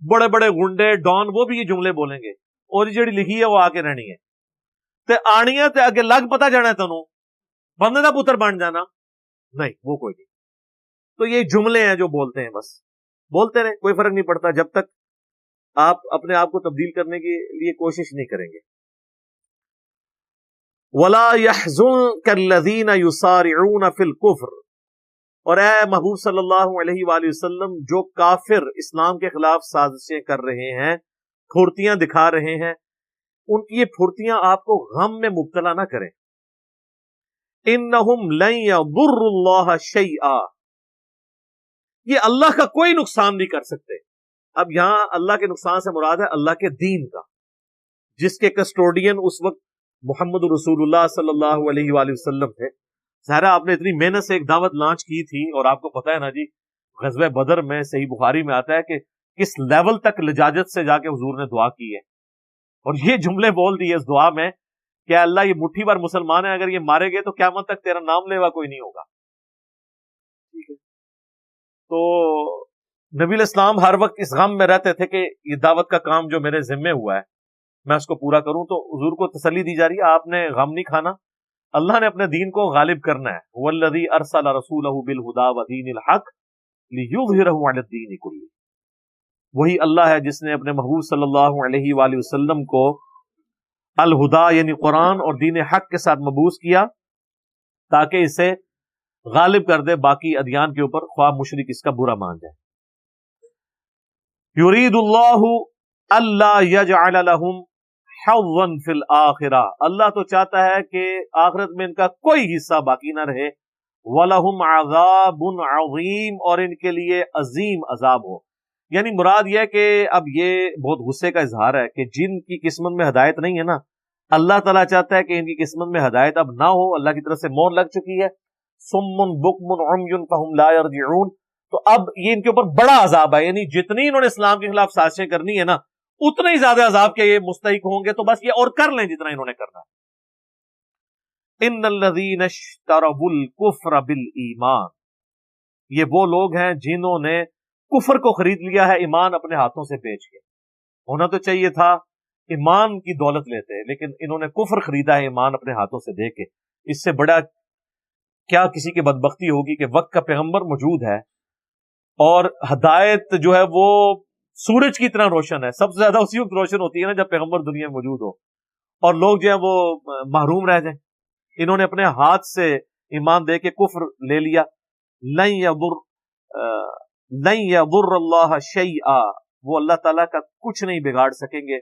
بڑے بڑے گنڈے ڈان وہ بھی یہ جملے بولیں گے، اور یہ جڑی لکھی ہے وہ آ کے رہنی ہے تے آنی ہے تے اگے لگ پتا جانا ہے تینوں بندے دا پتر بن جانا. نہیں، وہ کوئی نہیں. تو یہ جملے ہیں جو بولتے ہیں، بس بولتے رہے، کوئی فرق نہیں پڑتا جب تک آپ اپنے آپ کو تبدیل کرنے کے لیے کوشش نہیں کریں گے. وَلَا يَحْزُنْكَ الَّذِينَ يُسَارِعُونَ فِي الْكُفْرِ، اور اے محبوب صلی اللہ علیہ وآلہ وسلم جو کافر اسلام کے خلاف سازشیں کر رہے ہیں، پھرتیاں دکھا رہے ہیں، ان کی یہ پھرتیاں آپ کو غم میں مبتلا نہ کریں. انہم لن یضروا اللہ شیئا، یہ اللہ کا کوئی نقصان نہیں کر سکتے. اب یہاں اللہ کے نقصان سے مراد ہے اللہ کے دین کا، جس کے کسٹوڈین اس وقت محمد رسول اللہ صلی اللہ علیہ وآلہ وسلم تھے. ظاہر آپ نے اتنی محنت سے ایک دعوت لانچ کی تھی، اور آپ کو پتا ہے نا جی، غزوہ بدر میں صحیح بخاری میں آتا ہے کہ کس لیول تک لجاجت سے جا کے حضور نے دعا کی ہے، اور یہ جملے بول دیے اس دعا میں کہ اللہ یہ مٹھی بھر مسلمان ہیں، اگر یہ مارے گئے تو قیامت تک تیرا نام لیوا کوئی نہیں ہوگا. ٹھیک ہے، تو نبی الاسلام ہر وقت اس غم میں رہتے تھے کہ یہ دعوت کا کام جو میرے ذمے ہوا ہے میں اس کو پورا کروں. تو حضور کو تسلی دی جا رہی ہے آپ نے غم نہیں کھانا، اللہ نے اپنے دین کو غالب کرنا ہے. والذی ارسل رسولہ بالہدی ودین الحق لیظہرہ علی الدین کلہ. وہی اللہ ہے جس نے اپنے محبوب صلی اللہ علیہ وآلہ وسلم کو الہدا یعنی قرآن اور دین حق کے ساتھ مبعوث کیا تاکہ اسے غالب کر دے باقی ادیان کے اوپر، خواہ مشرک اس کا برا مان جائے. یرید اللہ اللہ یجعل لہم حظا فی الآخرہ. اللہ تو چاہتا ہے کہ آخرت میں ان کا کوئی حصہ باقی نہ رہے. وَلَهُمْ عَذَابٌ عَظِيمٌ، اور ان کے لیے عظیم عذاب ہو. یعنی مراد یہ ہے کہ اب یہ بہت غصے کا اظہار ہے کہ جن کی قسمت میں ہدایت نہیں ہے نا، اللہ تعالیٰ چاہتا ہے کہ ان کی قسمت میں ہدایت اب نہ ہو. اللہ کی طرف سے مہر لگ چکی ہے. صم بکم عمی فہم لا یرجعون. تو اب یہ ان کے اوپر بڑا عذاب ہے، یعنی جتنی انہوں نے اسلام کے خلاف سازشیں کرنی ہے نا، اتنے ہی زیادہ عذاب کے یہ مستحق ہوں گے. تو بس یہ اور کر لیں جتنا انہوں نے کرنا ہے. ان الذین اشتروا الکفر بالایمان، یہ وہ لوگ ہیں جنہوں نے کفر کو خرید لیا ہے ایمان اپنے ہاتھوں سے بیچ کے. ہونا تو چاہیے تھا ایمان کی دولت لیتے، لیکن انہوں نے کفر خریدا ہے ایمان اپنے ہاتھوں سے دے کے. اس سے بڑا کیا کسی کی بدبختی ہوگی کہ وقت کا پیغمبر موجود ہے اور ہدایت جو ہے وہ سورج کی طرح روشن ہے. سب سے زیادہ اسی وقت روشن ہوتی ہے نا جب پیغمبر دنیا میں موجود ہو، اور لوگ جو ہے وہ محروم رہ جائیں. انہوں نے اپنے ہاتھ سے ایمان دے کے کفر لے لیا. لن یضر اللہ شیئا، وہ اللہ تعالیٰ کا کچھ نہیں بگاڑ سکیں گے.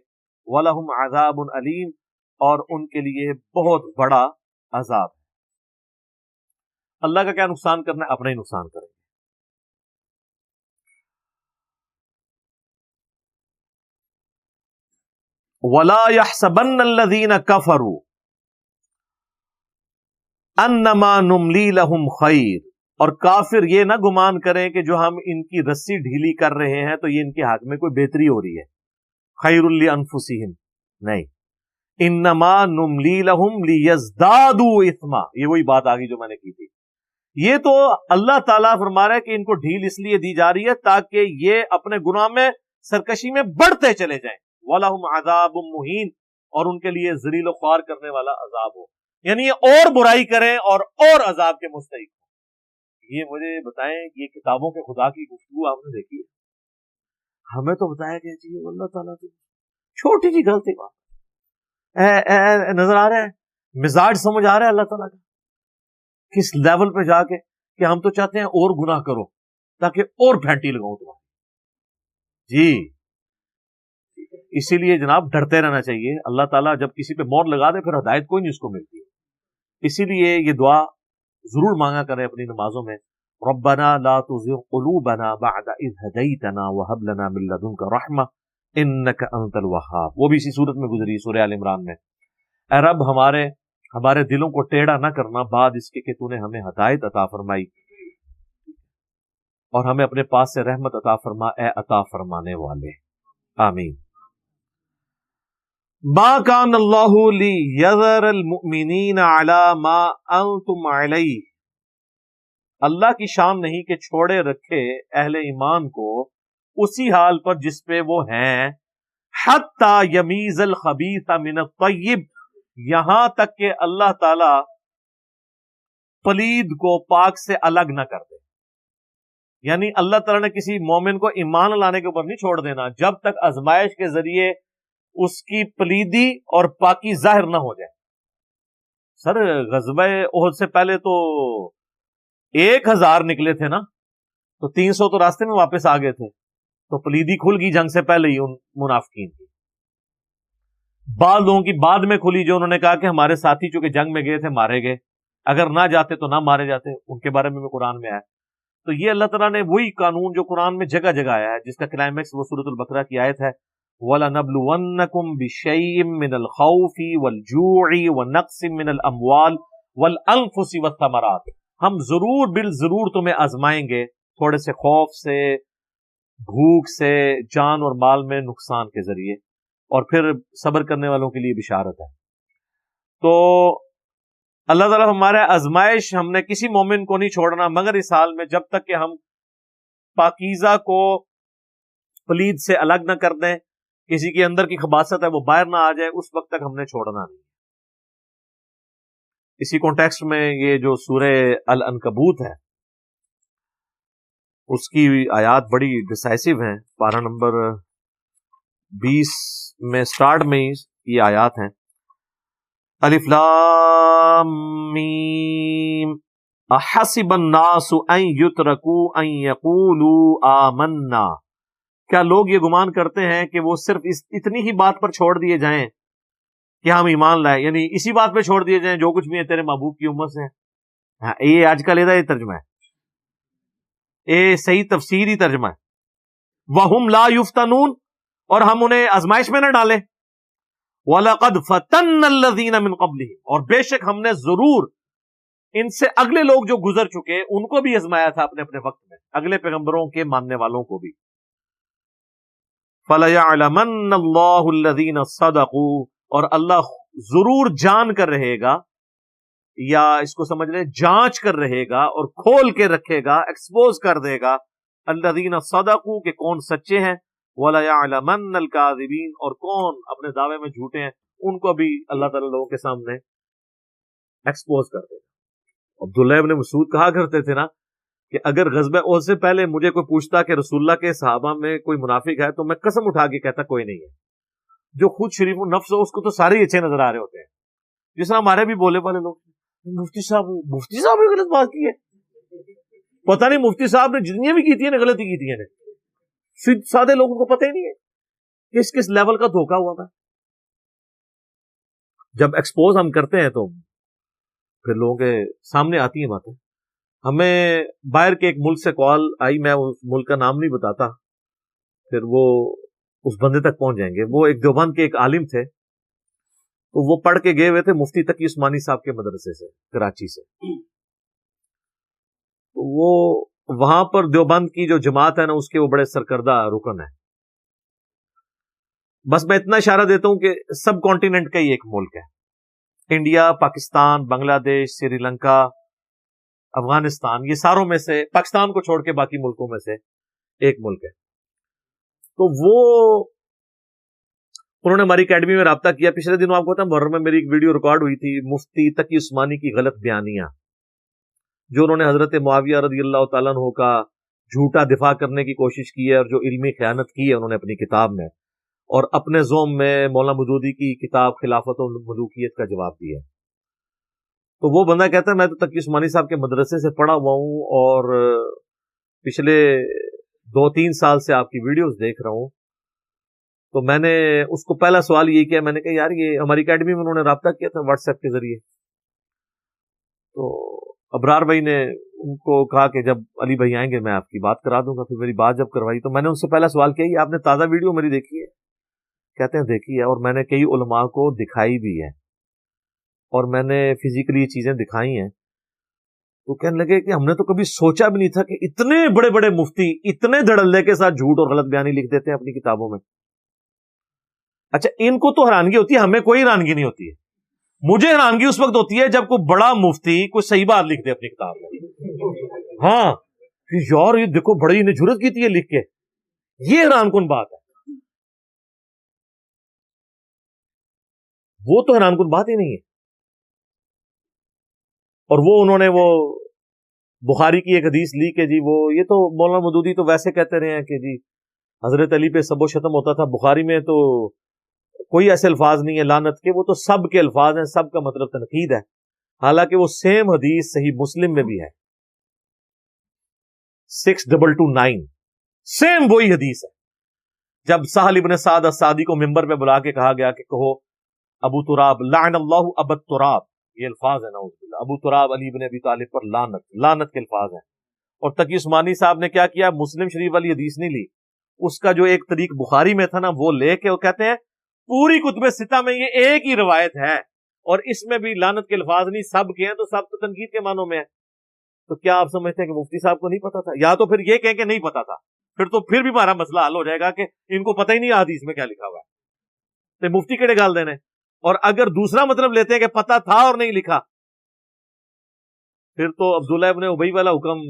وَلَهُمْ عَذَابٌ أَلِيمٌ، اور ان کے لیے بہت بڑا عذاب. اللہ کا کیا نقصان کرنا ہے، اپنا ہی نقصان کریں گے. وَلَا يَحْسَبَنَّ الَّذِينَ كَفَرُوا أَنَّمَا نُمْلِي لَهُمْ خَيْرٌ، اور کافر یہ نہ گمان کریں کہ جو ہم ان کی رسی ڈھیلی کر رہے ہیں تو یہ ان کے حق میں کوئی بہتری ہو رہی ہے. خَيْرٌ لِأَنفُسِهِمْ، نہیں. إِنَّمَا نُمْلِي لَهُمْ لِيَزْدَادُوا إِثْمًا، یہ وہی بات آگئی جو میں نے کی تھی. یہ تو اللہ تعالیٰ فرما رہا ہے کہ ان کو ڈھیل اس لیے دی جا رہی ہے تاکہ یہ اپنے گناہ میں سرکشی میں بڑھتے چلے جائیں. وَلَهُمْ عَذَابٌ مُهِينٌ، اور ان کے لیے ذلیل و خوار کرنے والا عذاب ہو. یعنی یہ اور برائی کریں اور عذاب کے مستحق ہوں. یہ مجھے بتائیں، یہ کتابوں کے خدا کی گفتگو آپ نے دیکھی ہے؟ ہمیں تو بتایا گیا جی اللہ تعالیٰ تو چھوٹی جی غلطی بات نظر آ رہا ہے، مزاج سمجھ آ رہا ہے اللہ تعالیٰ کا کس لیول پہ جا کے کہ ہم تو چاہتے ہیں اور گناہ کرو تاکہ اور پھینٹی لگاؤں تمہاری. جی اسی لیے جناب ڈرتے رہنا چاہیے. اللہ تعالیٰ جب کسی پہ مور لگا دے پھر ہدایت کوئی نہیں اس کو ملتی. اسی لیے یہ دعا ضرور مانگا کریں اپنی نمازوں میں. ربنا لا تزغ قلوبنا بعد اذ هديتنا وهب لنا من لدنك رحمة انك انت الوهاب. وہ بھی اسی صورت میں گزری سورہ آل عمران میں. اے رب ہمارے دلوں کو ٹیڑھا نہ کرنا بعد اس کے کہ تو نے ہمیں ہدایت عطا فرمائی، اور ہمیں اپنے پاس سے رحمت عطا فرما اے عطا فرمانے والے. آمین. ما کان اللہ لیذر المؤمنین علی ما انتم علیہ، اللہ کی شان نہیں کہ چھوڑے رکھے اہل ایمان کو اسی حال پر جس پہ وہ ہیں. حتی یمیز الخبیث من الطیب، یہاں تک کہ اللہ تعالی پلید کو پاک سے الگ نہ کر دے. یعنی اللہ تعالیٰ نے کسی مومن کو ایمان لانے کے اوپر نہیں چھوڑ دینا جب تک آزمائش کے ذریعے اس کی پلیدی اور پاکی ظاہر نہ ہو جائے. سر غزوہ احد سے پہلے تو 1000 نکلے تھے نا، تو 300 تو راستے میں واپس آ گئے تھے، تو پلیدی کھل گئی جنگ سے پہلے ہی ان منافقین کی. بعض لوگوں کی بعد میں کھلی جو انہوں نے کہا کہ ہمارے ساتھی چونکہ جنگ میں گئے تھے مارے گئے، اگر نہ جاتے تو نہ مارے جاتے، ان کے بارے میں بھی قرآن میں آیا. تو یہ اللہ تعالیٰ نے وہی قانون جو قرآن میں جگہ جگہ آیا ہے، جس کا کلائمیکس وہ سورۃ البقرہ کی آیت ہے وَلَنَبْلُوَنَّكُمْ بِشَيْءٍ مِّنَ الْخَوْفِ وَالْجُوعِ وَنَقْصٍ مِّنَ الْأَمْوَالِ وَالْأَنفُسِ وَالثَّمَرَاتِ، ہم ضرور بالضرور تمہیں آزمائیں گے تھوڑے سے خوف سے، بھوک سے، جان اور مال میں نقصان کے ذریعے، اور پھر صبر کرنے والوں کے لیے بشارت ہے۔ تو اللہ تعالیٰ ہمارے آزمائش ہم نے کسی مومن کو نہیں چھوڑنا مگر اس حال میں جب تک کہ ہم پاکیزہ کو پلید سے الگ نہ کر دیں، کسی کے اندر کی خباثت ہے وہ باہر نہ آ جائے، اس وقت تک ہم نے چھوڑنا نہیں۔ اسی کانٹیکسٹ میں یہ جو سورہ العنکبوت ہے اس کی آیات بڑی ڈسائسو ہیں، پارہ نمبر 20 میں سٹارٹ میں ہی یہ آیات ہیں، الف لام میم احسب الناس ان یترکوا ان یقولوا آمنا، کیا لوگ یہ گمان کرتے ہیں کہ وہ صرف اتنی ہی بات پر چھوڑ دیے جائیں کہ ہم ایمان لائے، یعنی اسی بات پہ چھوڑ دیے جائیں جو کچھ بھی ہے تیرے محبوب کی امت سے؟ ہاں، یہ آج کل یہ ترجمہ ہے، یہ صحیح تفسیری ترجمہ ہے، وَهُمْ لَا يُفْتَنُونَ، اور ہم انہیں آزمائش میں نہ ڈالیں، وَلَقَدْ فَتَنَّ الَّذِينَ مِن قَبْلِهِمْ، اور بے شک ہم نے ضرور ان سے اگلے لوگ جو گزر چکے ان کو بھی آزمایا تھا اپنے اپنے وقت میں، اگلے پیغمبروں کے ماننے والوں کو بھی۔ فَلَيَعْلَمَنَّ اللَّهُ الَّذِينَ صَدَقُوا، اور اللہ ضرور جان کر رہے گا، یا اس کو سمجھ لیں جانچ کر رہے گا اور کھول کے رکھے گا، ایکسپوز کر دے گا، الَّذِينَ صَدَقُوا کہ کون سچے ہیں، وَلَيَعْلَمَنَّ الْكَاذِبِينَ اور کون اپنے دعوے میں جھوٹے ہیں، ان کو بھی اللہ تعالیٰ لوگوں کے سامنے ایکسپوز کر دے گا۔ عبداللہ ابن مسعود کہا کرتے تھے نا کہ اگر غزوہ احد سے پہلے مجھے کوئی پوچھتا کہ رسول اللہ کے صحابہ میں کوئی منافق ہے تو میں قسم اٹھا کے کہتا کوئی نہیں ہے، جو خود شریف النفس ہو اس کو تو سارے ہی اچھے نظر آ رہے ہوتے ہیں، جس طرح ہمارے بھی بولے والے لوگ، مفتی صاحب نے غلط بات کی ہے، پتہ نہیں مفتی صاحب نے جتنی بھی کی تھی نا غلطی کی تھی، سادے لوگوں کو پتہ ہی نہیں ہے کس کس لیول کا دھوکہ ہوا تھا۔ جب ایکسپوز ہم کرتے ہیں تو پھر لوگوں کے سامنے آتی ہیں باتیں۔ ہمیں باہر کے ایک ملک سے کال آئی، میں اس ملک کا نام نہیں بتاتا، پھر وہ اس بندے تک پہنچ جائیں گے، وہ ایک دیوبند کے ایک عالم تھے، تو وہ پڑھ کے گئے ہوئے تھے مفتی تقی عثمانی صاحب کے مدرسے سے کراچی سے، تو وہ وہاں پر دیوبند کی جو جماعت ہے نا اس کے وہ بڑے سرکردہ رکن ہیں۔ بس میں اتنا اشارہ دیتا ہوں کہ سب کانٹیننٹ کا ہی ایک ملک ہے، انڈیا، پاکستان، بنگلہ دیش، سری لنکا، افغانستان، یہ ساروں میں سے پاکستان کو چھوڑ کے باقی ملکوں میں سے ایک ملک ہے۔ تو وہ انہوں نے ہماری اکیڈمی میں رابطہ کیا، پچھلے دنوں آپ کو پتا ہے محرم میں میری ایک ویڈیو ریکارڈ ہوئی تھی مفتی تقی عثمانی کی غلط بیانیاں، جو انہوں نے حضرت معاویہ رضی اللہ تعالیٰ عنہ کا جھوٹا دفاع کرنے کی کوشش کی ہے اور جو علمی خیانت کی ہے انہوں نے اپنی کتاب میں، اور اپنے زوم میں مولانا مودودی کی کتاب خلافت و ملوکیت کا جواب دیا ہے۔ تو وہ بندہ کہتا ہے میں تو تقی عثمانی صاحب کے مدرسے سے پڑھا ہوا ہوں اور پچھلے 2-3 سال سے آپ کی ویڈیوز دیکھ رہا ہوں، تو میں نے اس کو پہلا سوال یہ کیا، میں نے کہا یار یہ ہماری اکیڈمی میں انہوں نے رابطہ کیا تھا واٹس ایپ کے ذریعے، تو ابرار بھائی نے ان کو کہا کہ جب علی بھائی آئیں گے میں آپ کی بات کرا دوں گا۔ پھر میری بات جب کروائی تو میں نے ان سے پہلا سوال کیا یہ آپ نے تازہ ویڈیو میری دیکھی ہے؟ کہتے ہیں دیکھی ہے، اور میں نے کئی علماء کو دکھائی بھی ہے اور میں نے فزیکلی یہ چیزیں دکھائی ہیں۔ تو کہنے لگے کہ ہم نے تو کبھی سوچا بھی نہیں تھا کہ اتنے بڑے بڑے مفتی اتنے دھڑلے کے ساتھ جھوٹ اور غلط بیانی لکھ دیتے ہیں اپنی کتابوں میں۔ اچھا ان کو تو حیرانگی ہوتی ہے، ہمیں کوئی حیرانگی نہیں ہوتی ہے۔ مجھے حیرانگی اس وقت ہوتی ہے جب کوئی بڑا مفتی کوئی صحیح بات لکھ دے اپنی کتاب میں، ہاں یار یہ دیکھو بڑی نے جرت کی تھی یہ لکھ کے، یہ حیران کن بات ہے، وہ تو حیران کن بات ہی نہیں ہے۔ اور وہ انہوں نے وہ بخاری کی ایک حدیث لی کہ جی وہ یہ تو مولانا مودودی تو ویسے کہتے رہے ہیں کہ جی حضرت علی پہ سب و شتم ہوتا تھا، بخاری میں تو کوئی ایسے الفاظ نہیں ہے لعنت کے، وہ تو سب کے الفاظ ہیں، سب کا مطلب تنقید ہے، حالانکہ وہ سیم حدیث صحیح مسلم میں بھی ہے 6229، سیم وہی حدیث ہے۔ جب سہل ابن سعد السعدی کو منبر پہ بلا کے کہا گیا کہ کہو ابو تراب لعن اللہ ابو تراب، یہ الفاظ ہے نعوذ باللہ، ابو تراب علی بن ابی طالب پر لعنت کے الفاظ ہیں، اور تقی عثمانی صاحب نے کیا کیا, مسلم شریف والی حدیث نہیں لی, اس کا جو ایک طریق بخاری میں تھا نا وہ لے کے وہ کہتے ہیں پوری کتب ستہ میں یہ ایک ہی روایت ہے اور اس میں بھی لعنت کے الفاظ نہیں, سب کے ہیں, تو سب تو تنقید کے معنوں میں ہے. تو کیا آپ سمجھتے ہیں کہ مفتی صاحب کو نہیں پتا تھا؟ یا تو پھر یہ کہیں کہ نہیں پتا تھا, پھر بھی ہمارا مسئلہ حل ہو جائے گا کہ ان کو پتہ ہی نہیں حدیث میں کیا لکھا ہوا ہے, تو مفتی کیڑے گال دینے. اور اگر دوسرا مطلب لیتے ہیں کہ پتا تھا اور نہیں لکھا, پھر تو عبداللہ ابن ابی والا حکم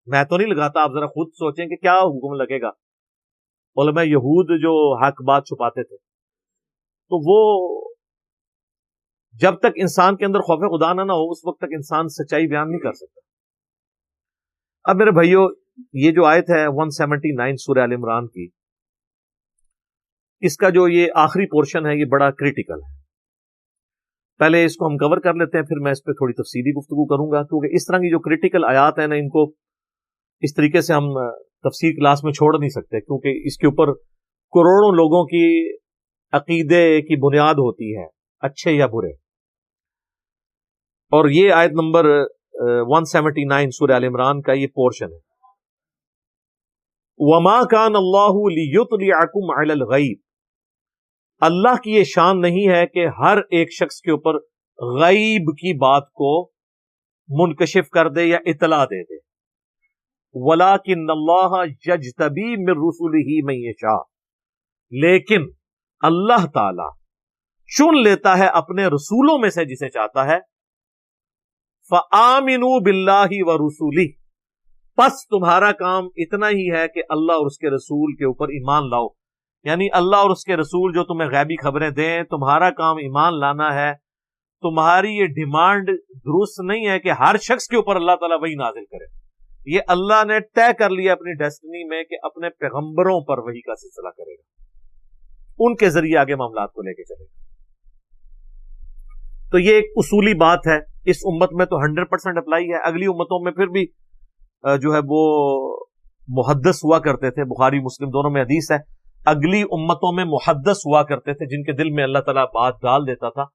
میں تو نہیں لگاتا. آپ ذرا خود سوچیں کہ کیا حکم لگے گا. علماء یہود جو حق بات چھپاتے تھے, تو وہ جب تک انسان کے اندر خوف خدا نہ ہو اس وقت تک انسان سچائی بیان نہیں کر سکتا. اب میرے بھائیو, یہ جو آیت ہے 179 سورہ آل عمران کی, اس کا جو یہ آخری پورشن ہے یہ بڑا کریٹیکل ہے. پہلے اس کو ہم کور کر لیتے ہیں, پھر میں اس پہ تھوڑی تفصیلی گفتگو کروں گا, کیونکہ اس طرح کی جو کریٹیکل آیات ہیں نا, ان کو اس طریقے سے ہم تفسیر کلاس میں چھوڑ نہیں سکتے, کیونکہ اس کے اوپر کروڑوں لوگوں کی عقیدے کی بنیاد ہوتی ہے, اچھے یا برے. اور یہ آیت نمبر 179 سورہ آل عمران کا یہ پورشن ہے. وَمَا كَانَ اللَّهُ لِيُطْلِعَكُمْ عَلَى الْغَيْبِ, اللہ کی یہ شان نہیں ہے کہ ہر ایک شخص کے اوپر غیب کی بات کو منکشف کر دے یا اطلاع دے دے. وَلَٰكِنَّ اللَّهَ يَجْتَبِي مِن رُّسُلِهِ مَن يَشَاءُ, لیکن اللہ تعالی چن لیتا ہے اپنے رسولوں میں سے جسے چاہتا ہے. فَآمِنُوا بِاللَّهِ وَرُسُلِهِ, پس تمہارا کام اتنا ہی ہے کہ اللہ اور اس کے رسول کے اوپر ایمان لاؤ. یعنی اللہ اور اس کے رسول جو تمہیں غیبی خبریں دیں, تمہارا کام ایمان لانا ہے. تمہاری یہ ڈیمانڈ درست نہیں ہے کہ ہر شخص کے اوپر اللہ تعالیٰ وحی نازل کرے. یہ اللہ نے طے کر لیا اپنی ڈیسٹنی میں کہ اپنے پیغمبروں پر وحی کا سلسلہ کرے گا, ان کے ذریعے آگے معاملات کو لے کے چلے گا. تو یہ ایک اصولی بات ہے, اس امت میں تو 100% اپلائی ہے. اگلی امتوں میں پھر بھی جو ہے وہ محدث ہوا کرتے تھے, بخاری مسلم دونوں میں حدیث ہے, اگلی امتوں میں محدث ہوا کرتے تھے جن کے دل میں اللہ تعالیٰ بات ڈال دیتا تھا.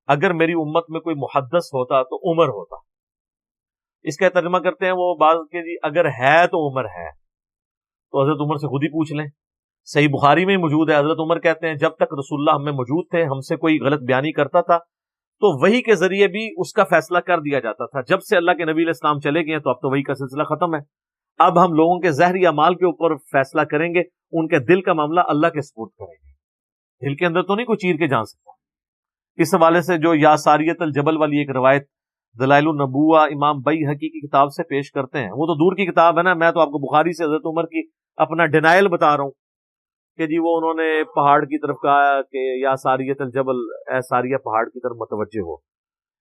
اگر میری امت میں کوئی محدث ہوتا تو عمر ہوتا. اس کا ترجمہ کرتے ہیں وہ بعض کے جی اگر ہے تو عمر ہے, تو حضرت عمر سے خود ہی پوچھ لیں. صحیح بخاری میں ہی موجود ہے, حضرت عمر کہتے ہیں جب تک رسول اللہ ہم میں موجود تھے, ہم سے کوئی غلط بیانی کرتا تھا تو وحی کے ذریعے بھی اس کا فیصلہ کر دیا جاتا تھا. جب سے اللہ کے نبی علیہ السلام چلے گئے تو اب تو وحی کا سلسلہ ختم ہے. اب ہم لوگوں کے ظاہری اعمال کے اوپر فیصلہ کریں گے, ان کے دل کا معاملہ اللہ کے سپرد کریں گے. دل کے اندر تو نہیں کوئی چیر کے جان سکتا. اس حوالے سے جو یا ساریت الجبل والی ایک روایت دلائل النبوہ امام بیہقی کی کتاب سے پیش کرتے ہیں, وہ تو دور کی کتاب ہے نا, میں تو آپ کو بخاری سے حضرت عمر کی اپنا ڈینائل بتا رہا ہوں کہ جی وہ انہوں نے پہاڑ کی طرف کہا کہ یا ساریت الجبل, اے ساریہ پہاڑ کی طرف متوجہ ہو.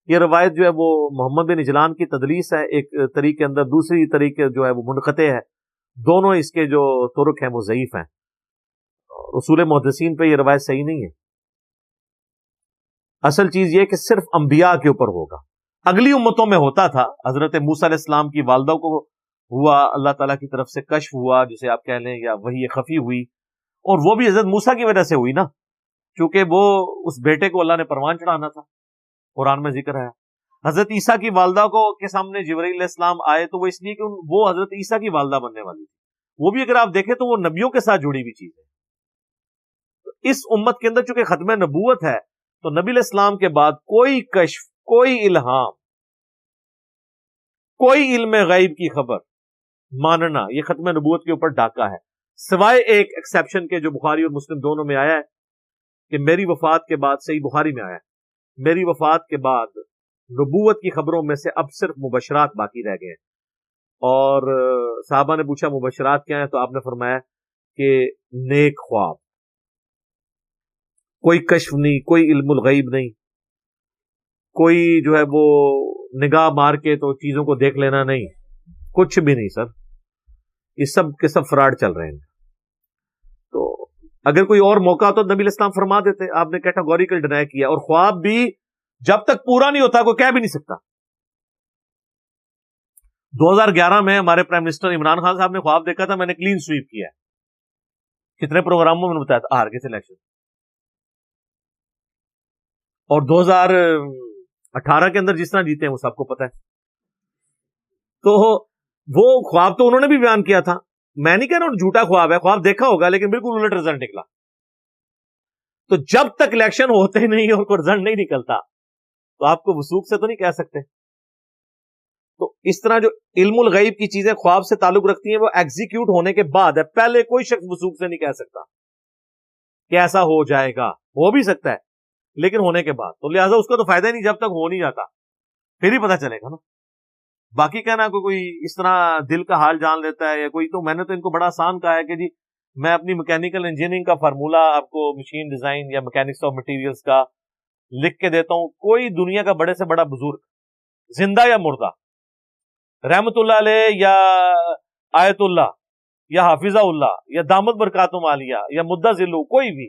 یہ روایت جو ہے وہ محمد بن اجلان کی تدلیس ہے ایک طریق کے اندر, دوسری طریق جو ہے وہ منقطع ہے. دونوں اس کے جو طرق ہیں وہ ضعیف ہیں. اصول محدثین پہ یہ روایت صحیح نہیں ہے. اصل چیز یہ کہ صرف انبیاء کے اوپر ہوگا. اگلی امتوں میں ہوتا تھا. حضرت موسیٰ علیہ السلام کی والدہ کو ہوا, اللہ تعالیٰ کی طرف سے کشف ہوا جسے آپ کہہ لیں, یا وحی خفی ہوئی, اور وہ بھی حضرت موسیٰ کی وجہ سے ہوئی نا, چونکہ وہ اس بیٹے کو اللہ نے پروان چڑھانا تھا. قرآن میں ذکر ہے. حضرت عیسیٰ کی والدہ کو کے سامنے جبرائیل علیہ السلام آئے تو وہ اس لیے کہ وہ حضرت عیسیٰ کی والدہ بننے والی تھی. وہ بھی اگر آپ دیکھیں تو وہ نبیوں کے ساتھ جڑی ہوئی چیز ہے. تو اس امت کے اندر چونکہ ختم نبوت ہے تو نبی علیہ السلام کے بعد کوئی کشف, کوئی الہام, کوئی علم غیب کی خبر ماننا یہ ختم نبوت کے اوپر ڈاکہ ہے. سوائے ایک ایکسیپشن کے جو بخاری اور مسلم دونوں میں آیا ہے کہ میری وفات کے بعد, صحیح بخاری میں آیا ہے, میری وفات کے بعد نبوت کی خبروں میں سے اب صرف مبشرات باقی رہ گئے ہیں. اور صحابہ نے پوچھا مبشرات کیا ہیں, تو آپ نے فرمایا کہ نیک خواب. کوئی کشف نہیں, کوئی علم الغیب نہیں, کوئی جو ہے وہ نگاہ مار کے تو چیزوں کو دیکھ لینا نہیں, کچھ بھی نہیں سر. یہ سب کے سب فراڈ چل رہے ہیں. تو اگر کوئی اور موقع تو نبی علیہ السلام فرما دیتے. آپ نے کیٹاگوریکل ڈینائی کیا, اور خواب بھی جب تک پورا نہیں ہوتا کوئی کہہ بھی نہیں سکتا. 2011 میں ہمارے پرائم منسٹر عمران خان صاحب نے خواب دیکھا تھا, میں نے کلین سویپ کیا ہے. کتنے پروگراموں میں بتایا تھا, ہار کے سلیکشن. اور 2018 کے اندر جس طرح جیتے ہیں وہ سب کو پتا ہے. تو وہ خواب تو انہوں نے بھی بیان کیا تھا، میں نہیں کہہ رہا ہوں جھوٹا خواب ہے، خواب دیکھا ہوگا لیکن بالکل الٹ رزلٹ نکلا. تو جب تک الیکشن ہوتے نہیں اور کوئی رزلٹ نہیں نکلتا تو آپ کو وثوق سے تو نہیں کہہ سکتے. تو اس طرح جو علم الغیب کی چیزیں خواب سے تعلق رکھتی ہیں وہ ایگزیکیوٹ ہونے کے بعد ہے، پہلے کوئی شخص وثوق سے نہیں کہہ سکتا کہ ایسا ہو جائے گا. ہو بھی سکتا ہے لیکن ہونے کے بعد، تو لہٰذا اس کا تو فائدہ ہی نہیں جب تک ہو نہیں جاتا، پھر ہی پتہ چلے گا نا. باقی کہنا کوئی اس طرح دل کا حال جان لیتا ہے یا کوئی، تو میں نے تو ان کو بڑا آسان کہا ہے کہ جی میں اپنی میکینیکل انجینئرنگ کا فارمولا آپ کو مشین ڈیزائن یا میکینکس آف مٹیریلز کا لکھ کے دیتا ہوں. کوئی دنیا کا بڑے سے بڑا بزرگ زندہ یا مردہ، رحمت اللہ علیہ یا آیت اللہ یا حافظہ اللہ یا دامت برکاتہم عالیہ یا مدہ ذلو، کوئی بھی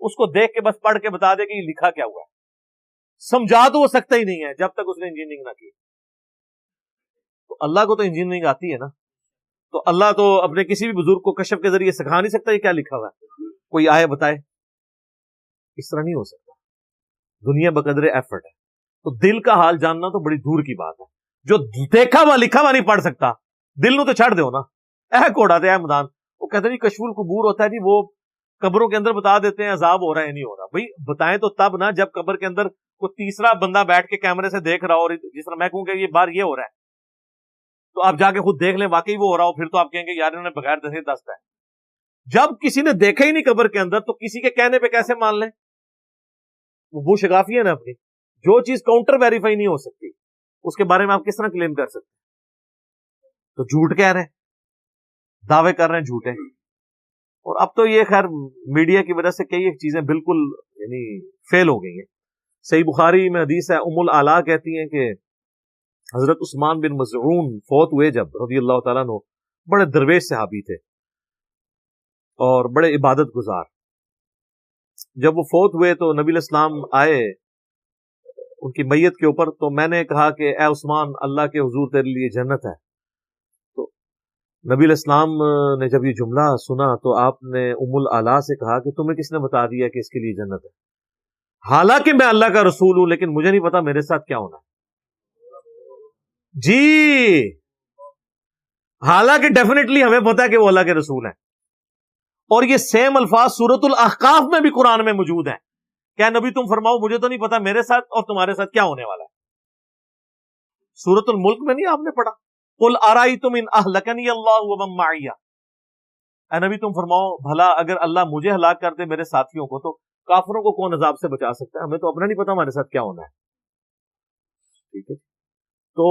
اس کو دیکھ کے بس پڑھ کے بتا دے کہ یہ لکھا کیا ہوا ہے. سمجھا تو وہ سکتا ہی نہیں ہے جب تک اس نے انجینئرنگ نہ کی. تو اللہ کو تو انجینئرنگ آتی ہے نا، تو اللہ تو اپنے کسی بھی بزرگ کو کشف کے ذریعے سکھا نہیں سکتا یہ کیا لکھا ہوا ہے، کوئی آئے بتائے. اس طرح نہیں ہو سکتا. دنیا بقدر ایفرٹ ہے. تو دل کا حال جاننا تو بڑی دور کی بات ہے. جو دیکھا ہوا لکھا ہوا نہیں پڑھ سکتا، دل نو تو چھڑ دو نا. کوڑا دے مدان، وہ کہتے ہیں کشف القبور ہوتا ہے جی، وہ قبروں کے اندر بتا دیتے ہیں عذاب ہو رہا ہے نہیں ہو رہا. بھائی بتائیں تو تب نا جب قبر کے اندر کوئی تیسرا بندہ بیٹھ کے کیمرے سے دیکھ رہا ہو، اور جس طرح میں کہوں کہ یہ بار یہ ہو رہا ہے تو آپ جا کے خود دیکھ لیں واقعی وہ ہو رہا ہو، پھر تو آپ کہیں گے یار انہوں نے بغیر دسے دستا ہے. جب کسی نے دیکھا ہی نہیں قبر کے اندر تو کسی کے کہنے پہ کیسے مان لیں؟ وہ شگافی ہے نا اپنی. جو چیز کاؤنٹر ویریفائی نہیں ہو سکتی اس کے بارے میں آپ کس طرح کلیم کر سکتے؟ تو جھوٹ کہہ رہے ہیں، دعوے کر رہے ہیں جھوٹے. اور اب تو یہ خیر میڈیا کی وجہ سے کئی ایک چیزیں بالکل یعنی فیل ہو گئی ہیں. صحیح بخاری میں حدیث ہے، ام العلا کہتی ہیں کہ حضرت عثمان بن مظعون فوت ہوئے جب رضی اللہ تعالیٰ عنہ، بڑے درویش صحابی تھے اور بڑے عبادت گزار. جب وہ فوت ہوئے تو نبی علیہ السلام آئے ان کی میت کے اوپر، تو میں نے کہا کہ اے عثمان اللہ کے حضور تیرے لیے جنت ہے. تو نبی علیہ السلام نے جب یہ جملہ سنا تو آپ نے ام العلا سے کہا کہ تمہیں کس نے بتا دیا کہ اس کے لیے جنت ہے؟ حالانکہ میں اللہ کا رسول ہوں لیکن مجھے نہیں پتا میرے ساتھ کیا ہونا ہے. جی حالانکہ ڈیفینیٹلی ہمیں پتا ہے کہ وہ اللہ کے رسول ہیں. اور یہ سیم الفاظ سورۃ الاحقاف میں بھی قرآن میں موجود ہیں. کیا نبی تم فرماؤ مجھے تو نہیں پتا میرے ساتھ اور تمہارے ساتھ کیا ہونے والا ہے. سورۃ الملک میں نہیں آپ نے پڑھا قل ارایتم ان اہلکنی اللہ ومن معی، اے نبی تم فرماؤ بھلا اگر اللہ مجھے ہلاک کر دے میرے ساتھیوں کو تو کافروں کو کون عذاب سے بچا سکتا ہے؟ ہمیں تو اپنا نہیں پتا ہمارے ساتھ کیا ہونا ہے. ٹھیک ہے. تو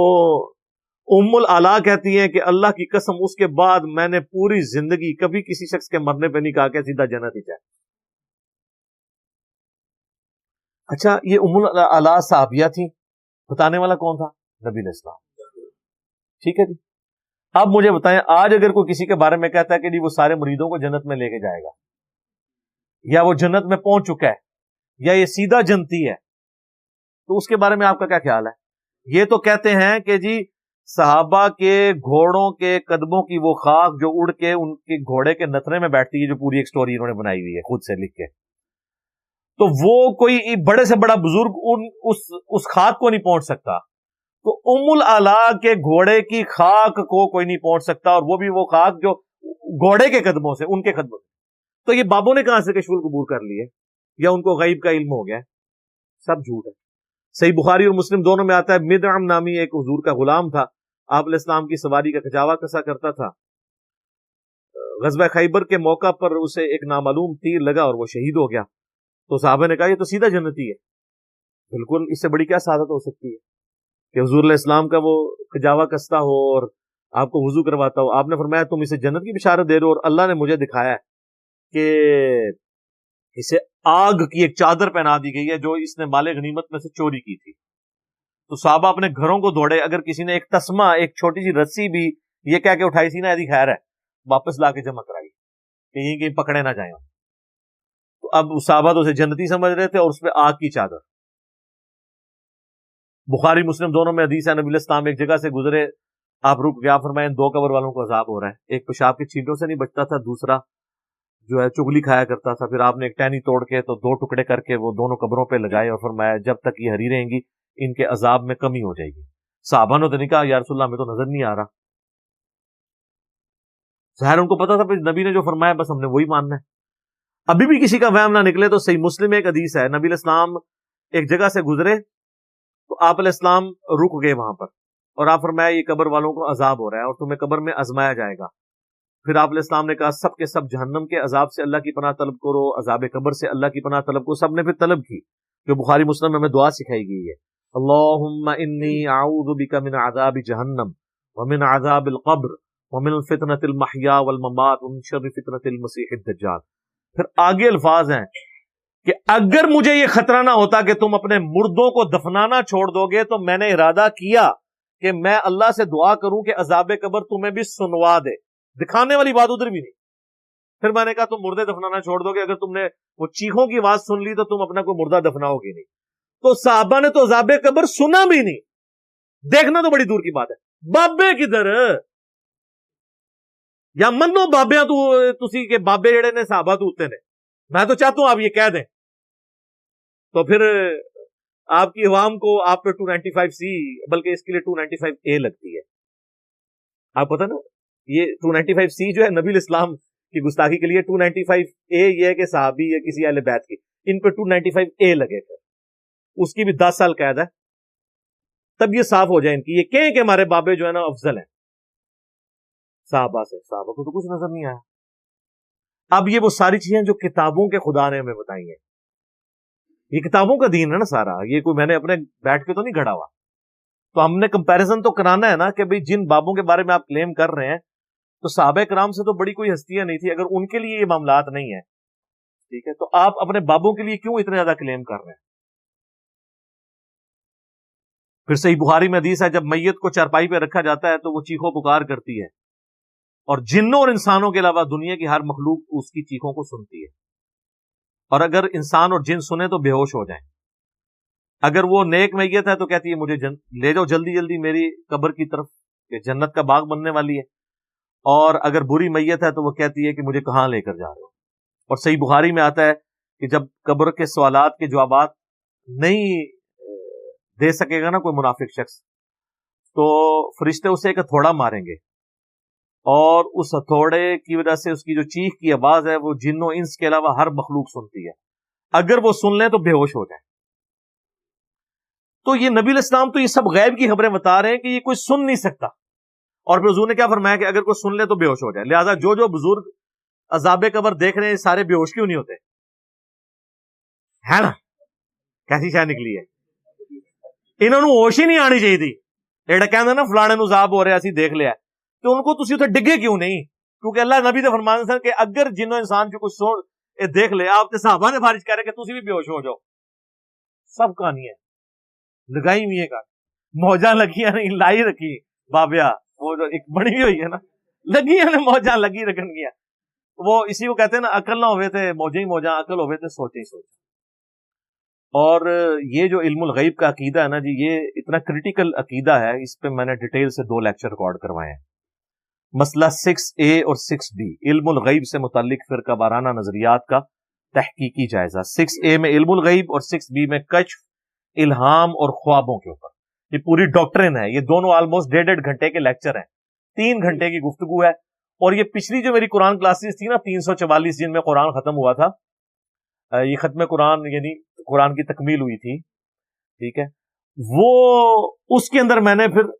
ام العلا کہتی ہیں کہ اللہ کی قسم اس کے بعد میں نے پوری زندگی کبھی کسی شخص کے مرنے پہ نہیں کہا کہ سیدھا جنت ہی جائے. اچھا یہ ام العلا صحابیہ تھی، بتانے والا کون تھا؟ نبی علیہ السلام. ٹھیک ہے جی. اب مجھے بتائیں آج اگر کوئی کسی کے بارے میں کہتا ہے کہ جی وہ سارے مریدوں کو جنت میں لے کے جائے گا، یا وہ جنت میں پہنچ چکا ہے، یا یہ سیدھا جنتی ہے، تو اس کے بارے میں آپ کا کیا خیال ہے؟ یہ تو کہتے ہیں کہ جی صحابہ کے گھوڑوں کے قدموں کی وہ خاک جو اڑ کے ان کے گھوڑے کے نتنے میں بیٹھتی ہے، جو پوری ایک سٹوری انہوں نے بنائی ہوئی ہے خود سے لکھ کے، تو وہ کوئی بڑے سے بڑا بزرگ اس خاک کو نہیں پہنچ سکتا. تو ام العلا کے گھوڑے کی خاک کو کوئی نہیں پہنچ سکتا، اور وہ بھی وہ خاک جو گھوڑے کے قدموں سے، ان کے قدموں سے. تو یہ بابوں نے کہاں سے کشف القبور کر لیے یا ان کو غیب کا علم ہو گیا؟ سب جھوٹ ہے. صحیح بخاری اور مسلم دونوں میں آتا ہے مدعم نامی ایک حضور کا غلام تھا، آپ علیہ السلام کی سواری کا کچاوا کسا کرتا تھا. غزوہ خیبر کے موقع پر اسے ایک نامعلوم تیر لگا اور وہ شہید ہو گیا. تو صحابہ نے کہا یہ تو سیدھا جنتی ہے. بالکل، اس سے بڑی کیا سعادت ہو سکتی ہے کہ حضور علیہ السلام کا وہ کجاوا کستا ہو اور آپ کو وضو کرواتا ہو. آپ نے فرمایا تم اسے جنت کی بشارت دے رہے ہو، اور اللہ نے مجھے دکھایا ہے کہ اسے آگ کی ایک چادر پہنا دی گئی ہے جو اس نے مال غنیمت میں سے چوری کی تھی. تو صحابہ اپنے گھروں کو دوڑے، اگر کسی نے ایک تسمہ، ایک چھوٹی سی رسی بھی یہ کہہ کے اٹھائی سی نا ایسی خیر ہے، واپس لا کے جمع کرائی کہ یہ کہیں پکڑے نہ جائیں. تو اب صحابہ تو اسے جنتی سمجھ رہے تھے اور اس پہ آگ کی چادر. بخاری مسلم دونوں میں حدیث ہے نبی علیہ السلام ایک جگہ سے گزرے، آپ رک گیا، فرمائے دو قبر والوں کو عذاب ہو رہا ہے، ایک پیشاب کے چھینٹوں سے نہیں بچتا تھا، دوسرا جو ہے چگلی کھایا کرتا تھا. پھر آپ نے ایک ٹہنی توڑ کے تو دو ٹکڑے کر کے وہ دونوں قبروں پہ لگائے اور فرمایا جب تک یہ ہری رہیں گی ان کے عذاب میں کمی ہو جائے گی. صحابہ نے تو نہیں کہا یا رسول اللہ ہمیں تو نظر نہیں آ رہا. ظاہر ان کو پتا تھا نبی نے جو فرمایا بس ہم نے وہی ماننا ہے. ابھی بھی کسی کا وہم نہ نکلے تو صحیح مسلم میں ایک حدیث ہے, نبی علیہ السلام ایک جگہ سے گزرے تو آپ علیہ السلام رک گئے وہاں پر, اور آپ فرمایا یہ قبر والوں کو عذاب ہو رہا ہے اور تمہیں قبر میں آزمایا جائے گا. پھر آپ علیہ السلام نے کہا سب کے سب جہنم کے عذاب سے اللہ کی پناہ طلب کرو, عذاب قبر سے اللہ کی پناہ طلب کرو. سب نے پھر طلب کی, جو بخاری مسلم میں ہمیں دعا سکھائی گئی ہے, اللہم انی اعوذ بک من عذاب جہنم ومن عذاب القبر ومن فتنة المحیا والممات ومن شر فتنة المسیح الدجال. پھر آگے الفاظ ہیں کہ اگر مجھے یہ خطرہ نہ ہوتا کہ تم اپنے مردوں کو دفنانا چھوڑ دو گے تو میں نے ارادہ کیا کہ میں اللہ سے دعا کروں کہ عذاب قبر تمہیں بھی سنوا دے. دکھانے والی بات ادھر بھی نہیں. پھر میں نے کہا تم مردے دفنانا چھوڑ دو گے, اگر تم نے وہ چیخوں کی آواز سن لی تو تم اپنا کوئی مردہ دفناؤ گے نہیں. تو صحابہ نے تو عذاب قبر سنا بھی نہیں, دیکھنا تو بڑی دور کی بات ہے. بابے کدھر یا منو بابیاں تسی کے بابے جڑے نے صحابہ تو اتنے نے, میں تو چاہتا ہوں آپ یہ کہہ دیں. تو پھر آپ کی عوام کو آپ پہ 295C بلکہ اس کے لیے 295A لگتی ہے. آپ پتہ نا یہ 295C جو ہے نبی الاسلام کی گستاخی کے لیے, 295A یہ ہے کہ صحابی یا کسی اہل بیت کی, ان پہ 295A لگے تھے. اس کی بھی 10 سال قید ہے. تب یہ صاف ہو جائے ان کی, یہ کہیں کہ ہمارے بابے جو ہے نا افضل ہیں صحابہ سے. صحابہ کو تو کچھ نظر نہیں آیا. اب یہ وہ ساری چیزیں جو کتابوں کے خدا نے ہمیں بتائی ہیں, یہ کتابوں کا دین ہے نا سارا, یہ کوئی میں نے اپنے بیٹھ کے تو نہیں گھڑا ہوا. تو ہم نے کمپیریزن تو کرانا ہے نا کہ بھئی جن بابوں کے بارے میں آپ کلیم کر رہے ہیں تو صحابہ کرام سے تو بڑی کوئی ہستیاں نہیں تھی. اگر ان کے لیے یہ معاملات نہیں ہیں, ٹھیک ہے, تو آپ اپنے بابوں کے لیے کیوں اتنے زیادہ کلیم کر رہے ہیں؟ پھر صحیح بخاری میں حدیث ہے جب میت کو چارپائی پہ رکھا جاتا ہے تو وہ چیخو پکار کرتی ہے, اور جنوں اور انسانوں کے علاوہ دنیا کی ہر مخلوق اس کی چیخوں کو سنتی ہے. اور اگر انسان اور جن سنیں تو بے ہوش ہو جائیں. اگر وہ نیک میت ہے تو کہتی ہے مجھے لے جاؤ جلدی جلدی میری قبر کی طرف کہ جنت کا باغ بننے والی ہے. اور اگر بری میت ہے تو وہ کہتی ہے کہ مجھے کہاں لے کر جا رہے ہو. اور صحیح بخاری میں آتا ہے کہ جب قبر کے سوالات کے جوابات نہیں دے سکے گا نا کوئی منافق شخص, تو فرشتے اسے ایک ہتھوڑا ماریں گے, اور اس ہتھوڑے کی وجہ سے اس کی جو چیخ کی آواز ہے وہ جنوں انس کے علاوہ ہر مخلوق سنتی ہے. اگر وہ سن لیں تو بے ہوش ہو جائیں. تو یہ نبی علیہ السلام تو یہ سب غیب کی خبریں بتا رہے ہیں کہ یہ کوئی سن نہیں سکتا. اور پھر حضور نے کیا فرمایا کہ اگر کوئی سن لے تو بے ہوش ہو جائے. لہذا جو بزرگ عذاب قبر دیکھ رہے ہیں سارے بے ہوش کیوں نہیں ہوتے؟ ہے نا, کیسی شاید نکلی ہے. انہوں نے ہوش ہی نہیں آنی چاہیے تھی. ایڈا کہنا نا فلانے نو عذاب ہو رہا اسی دیکھ لیا, تو ان کو تسی اتنے ڈگے کیوں نہیں؟ کیونکہ اللہ نبی نے فرمایا تھا کہ اگر جنوں انسان جو کچھ سو دیکھ لے, آپ کے صحابہ نے فارج کہہ رہے کہ تسی بھی بے ہوش ہو جاؤ. سب کہانی ہے لگائی ہوئی ہے, کا موجاں لگی نہیں لائی رکھی بابیا, وہ جو ایک بڑی ہوئی ہے نا, لگی ہے موجاں لگی رکھن گیا. وہ اسی کو کہتے ہیں نا عقل نہ ہوئے تھے موجیں ہی موجاں, عقل ہوئے تھے سوچے ہی سوچے. اور یہ جو علم الغیب کا عقیدہ ہے نا جی, یہ اتنا کریٹیکل عقیدہ ہے, اس پہ میں نے ڈیٹیل سے 2 لیکچر ریکارڈ کروائے ہیں. مسئلہ 6A اور 6B, علم الغیب سے متعلق فرقہ وارانہ نظریات کا تحقیقی جائزہ. 6A میں علم الغیب اور 6B میں کشف, الہام اور خوابوں کے اوپر. یہ پوری ڈاکٹرن ہے. یہ دونوں آلموسٹ 1.5 گھنٹے کے لیکچر ہیں, 3 گھنٹے کی گفتگو ہے. اور یہ پچھلی جو میری قرآن کلاسز تھی نا 344 جن میں قرآن ختم ہوا تھا, یہ ختم قرآن یعنی قرآن کی تکمیل ہوئی تھی, ٹھیک ہے, وہ اس کے اندر میں نے پھر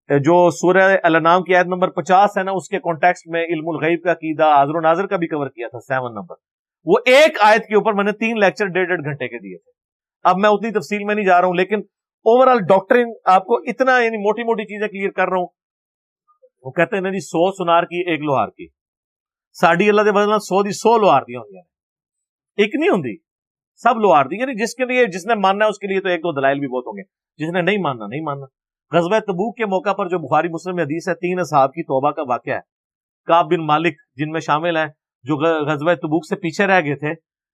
جو سورہ الانعام کی آیت نمبر 50 ہے نا, اس کے کانٹیکسٹ میں علم الغیب کا عقیدہ, حاضر و ناظر کا بھی کور کیا تھا 7 نمبر. وہ ایک آیت کے اوپر میں نے 3 لیکچر 1.5 گھنٹے کے دیے تھے. اب میں اتنی تفصیل میں نہیں جا رہا ہوں, لیکن اوور آل ڈاکٹرن آپ کو اتنا یعنی موٹی موٹی چیزیں کلیئر کر رہا ہوں. وہ کہتے ہیں نا جی 100 سنار کی 1 لوہار کی, ساڑی اللہ دے بدلنا 100 دی 100 لوہار دی ہوں گی, ایک نہیں ہوندی, سب لوہار دی. یعنی جس کے لیے جس نے ماننا ہے اس کے لیے تو 1-2 دلائل بھی بہت ہوں گے, جس نے نہیں ماننا نہیں ماننا. غزوہ تبوک کے موقع پر جو بخاری مسلم میں حدیث ہے, 3 اصحاب کی توبہ کا واقعہ ہے. کعب بن مالک جن میں شامل ہیں جو غزوہ تبوک سے پیچھے رہ گئے تھے,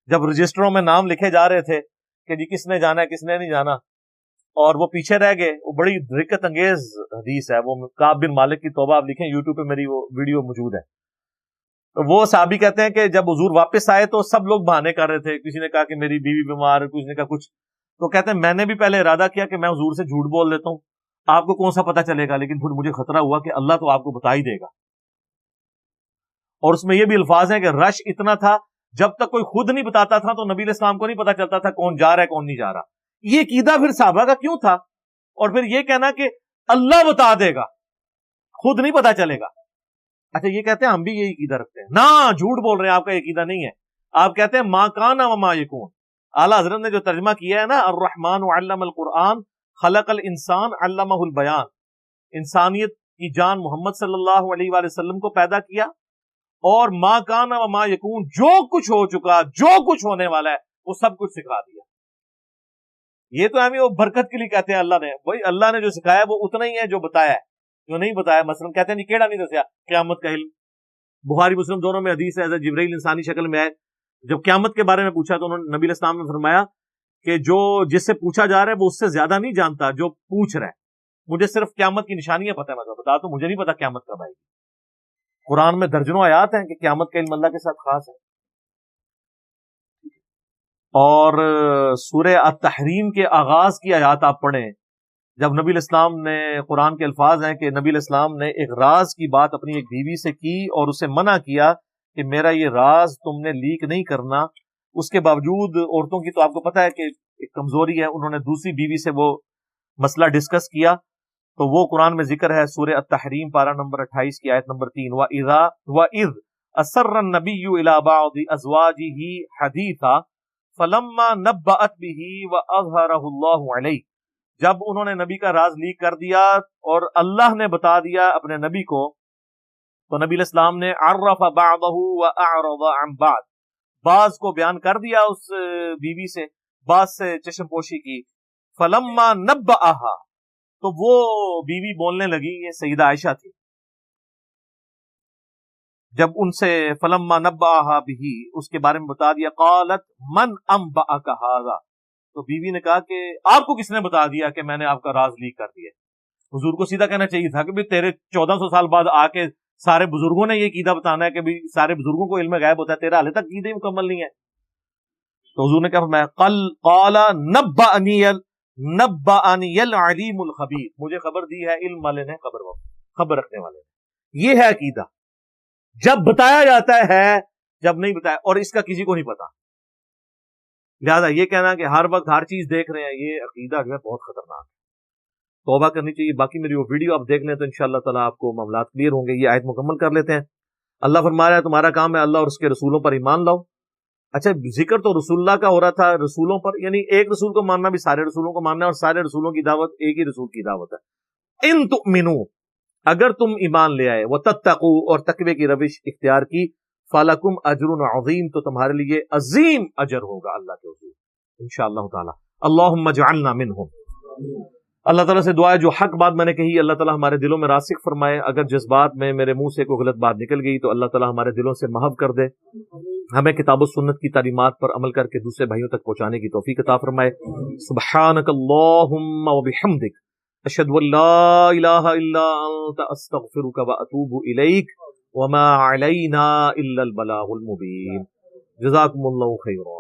جب رجسٹروں میں نام لکھے جا رہے تھے کہ جی کس نے جانا ہے کس نے نہیں جانا, اور وہ پیچھے رہ گئے. وہ بڑی دقت انگیز حدیث ہے, وہ کعب بن مالک کی توبہ آپ لکھیں, یوٹیوب پہ میری وہ ویڈیو موجود ہے. تو وہ صحابی کہتے ہیں کہ جب حضور واپس آئے تو سب لوگ بہانے کر رہے تھے. کسی نے کہا کہ میری بیوی بیمار ہے, کسی نے کہا کچھ. تو کہتے ہیں میں نے بھی پہلے ارادہ کیا کہ میں حضور سے جھوٹ بول دیتا ہوں, آپ کو کون سا پتہ چلے گا, لیکن پھر مجھے خطرہ ہوا کہ اللہ تو آپ کو بتا ہی دے گا. اور اس میں یہ بھی الفاظ ہیں کہ رش اتنا تھا جب تک کوئی خود نہیں بتاتا تھا تو نبی علیہ السلام کو نہیں پتا چلتا تھا کون جا رہا ہے کون نہیں جا رہا۔ یہ عقیدہ پھر صحابہ کا کیوں تھا؟ اور پھر یہ کہنا کہ اللہ بتا دے گا، خود نہیں پتا چلے گا۔ اچھا یہ کہتے ہیں ہم بھی یہی عقیدہ رکھتے ہیں، نہ جھوٹ بول رہے ہیں، آپ کا یہ عقیدہ نہیں ہے۔ آپ کہتے ہیں ما کان وما یکون۔ اعلیٰ حضرت نے جو ترجمہ کیا ہے نا، الرحمن علم القرآن خلق الانسان علمہ البیان، انسانیت کی جان محمد صلی اللہ علیہ وآلہ وسلم کو پیدا کیا، اور ما کان وما یکون، جو کچھ ہو چکا، جو کچھ ہونے والا ہے، وہ سب کچھ سکھا دیا۔ یہ تو ہمیں وہ برکت کے لیے کہتے ہیں اللہ نے، وہی اللہ نے جو سکھایا وہ اتنا ہی ہے جو بتایا ہے، جو نہیں بتایا مثلا کہتے ہیں نہیں کیڑا نہیں دسیا قیامت کا علم۔ بخاری مسلم دونوں میں حدیث ہے، حضرت جبرائیل انسانی شکل میں آئے، جب قیامت کے بارے میں پوچھا تو انہوں نے نبی علیہ السلام نے فرمایا کہ جو جس سے پوچھا جا رہا ہے وہ اس سے زیادہ نہیں جانتا جو پوچھ رہا ہے، مجھے صرف قیامت کی نشانیاں پتہ ہے، میں بتا تو مجھے نہیں پتا قیامت کب آئے گی۔ قرآن میں درجنوں آیات ہیں کہ قیامت کا علم اللہ کے ساتھ خاص ہے۔ اور سورہ التحریم کے آغاز کی آیات آپ پڑھیں، جب نبی علیہ السلام نے، قرآن کے الفاظ ہیں کہ نبی علیہ السلام نے ایک راز کی بات اپنی ایک بیوی سے کی اور اسے منع کیا کہ میرا یہ راز تم نے لیک نہیں کرنا، اس کے باوجود عورتوں کی تو آپ کو پتہ ہے کہ ایک کمزوری ہے، انہوں نے دوسری بیوی سے وہ مسئلہ ڈسکس کیا، تو وہ قرآن میں ذکر ہے سورہ التحریم پارہ نمبر 28 کی آیت نمبر 3، وَإِذْ أَسَرَّ النَّبِيُّ إِلَىٰ بَعْضِ أَزْوَاجِهِ حَدِيثًا فَلَمَّا نَبَّأَتْ بِهِ وَأَظْهَرَهُ اللَّهُ عَلَيْهِ، جب انہوں نے نبی کا راز لیک کر دیا اور اللہ نے بتا دیا اپنے نبی کو، تو نبی علیہ السلام نے عرف بعضه وَأَعْرَضَ عَنْ بَعْض، بعض کو بیان کر دیا اس بیوی سے، بعض سے چشم پوشی کی۔ فَلَمَّا نَبَّأَهَا، تو وہ بیوی بولنے لگی، یہ سیدہ عائشہ تھی، جب ان سے فلما نبأها به اس کے بارے میں بتا دیا، قالت من انبأك هذا، تو بیوی نے کہا کہ آپ کو کس نے بتا دیا کہ میں نے آپ کا راز لیک کر دیا؟ حضور کو سیدھا کہنا چاہیے تھا کہ بھی تیرے 1400 سال بعد آ کے سارے بزرگوں نے یہ عقیدہ بتانا ہے کہ بھی سارے بزرگوں کو علم غیب ہوتا ہے، تیرا حالے تک عقیدہ ہی مکمل نہیں ہے۔ تو حضور نے کہا فرمایا قال نبأنی العلیم الخبیر، مجھے خبر دی ہے علم والے نے، خبر رکھنے والے نے۔ یہ ہے عقیدہ، جب بتایا جاتا ہے، جب نہیں بتایا، اور اس کا کسی کو نہیں پتا۔ لہذا یہ کہنا کہ ہر وقت ہر چیز دیکھ رہے ہیں، یہ عقیدہ جو ہے بہت خطرناک ہے، توبہ کرنی چاہیے۔ باقی میری وہ ویڈیو آپ دیکھ لیں تو انشاءاللہ تعالیٰ آپ کو معاملات کلیئر ہوں گے۔ یہ آیت مکمل کر لیتے ہیں۔ اللہ فرما رہا ہے تمہارا کام ہے اللہ اور اس کے رسولوں پر ایمان لاؤ۔ اچھا ذکر تو رسول اللہ کا ہو رہا تھا، رسولوں پر یعنی ایک رسول کو ماننا بھی سارے رسولوں کو ماننا ہے، اور سارے رسولوں کی دعوت ایک ہی رسول کی دعوت ہے۔ ان تؤمنوا، اگر تم ایمان لے آئے، وتتقوا، اور تقوی کی روش اختیار کی، فلکم اجر عظیم، تو تمہارے لیے عظیم اجر ہوگا اللہ کے حضور انشاءاللہ تعالی۔ اللہم اجعلنا منہم۔ اللہ تعالیٰ سے دعا ہے جو حق بات میں نے کہی اللہ تعالیٰ ہمارے دلوں میں راسخ فرمائے، اگر جس بات میں میرے منہ سے کوئی غلط بات نکل گئی تو اللہ تعالیٰ ہمارے دلوں سے محو کر دے، ہمیں کتاب و سنت کی تعلیمات پر عمل کر کے دوسرے بھائیوں تک پہنچانے کی توفیق عطا فرمائے۔ سبحانک اللہم وبحمدک، اشہد ان لا الہ الا انت، استغفرک واتوب الیک، وما علینا الا البلاغ المبین۔ جزاکم اللہ خیرا۔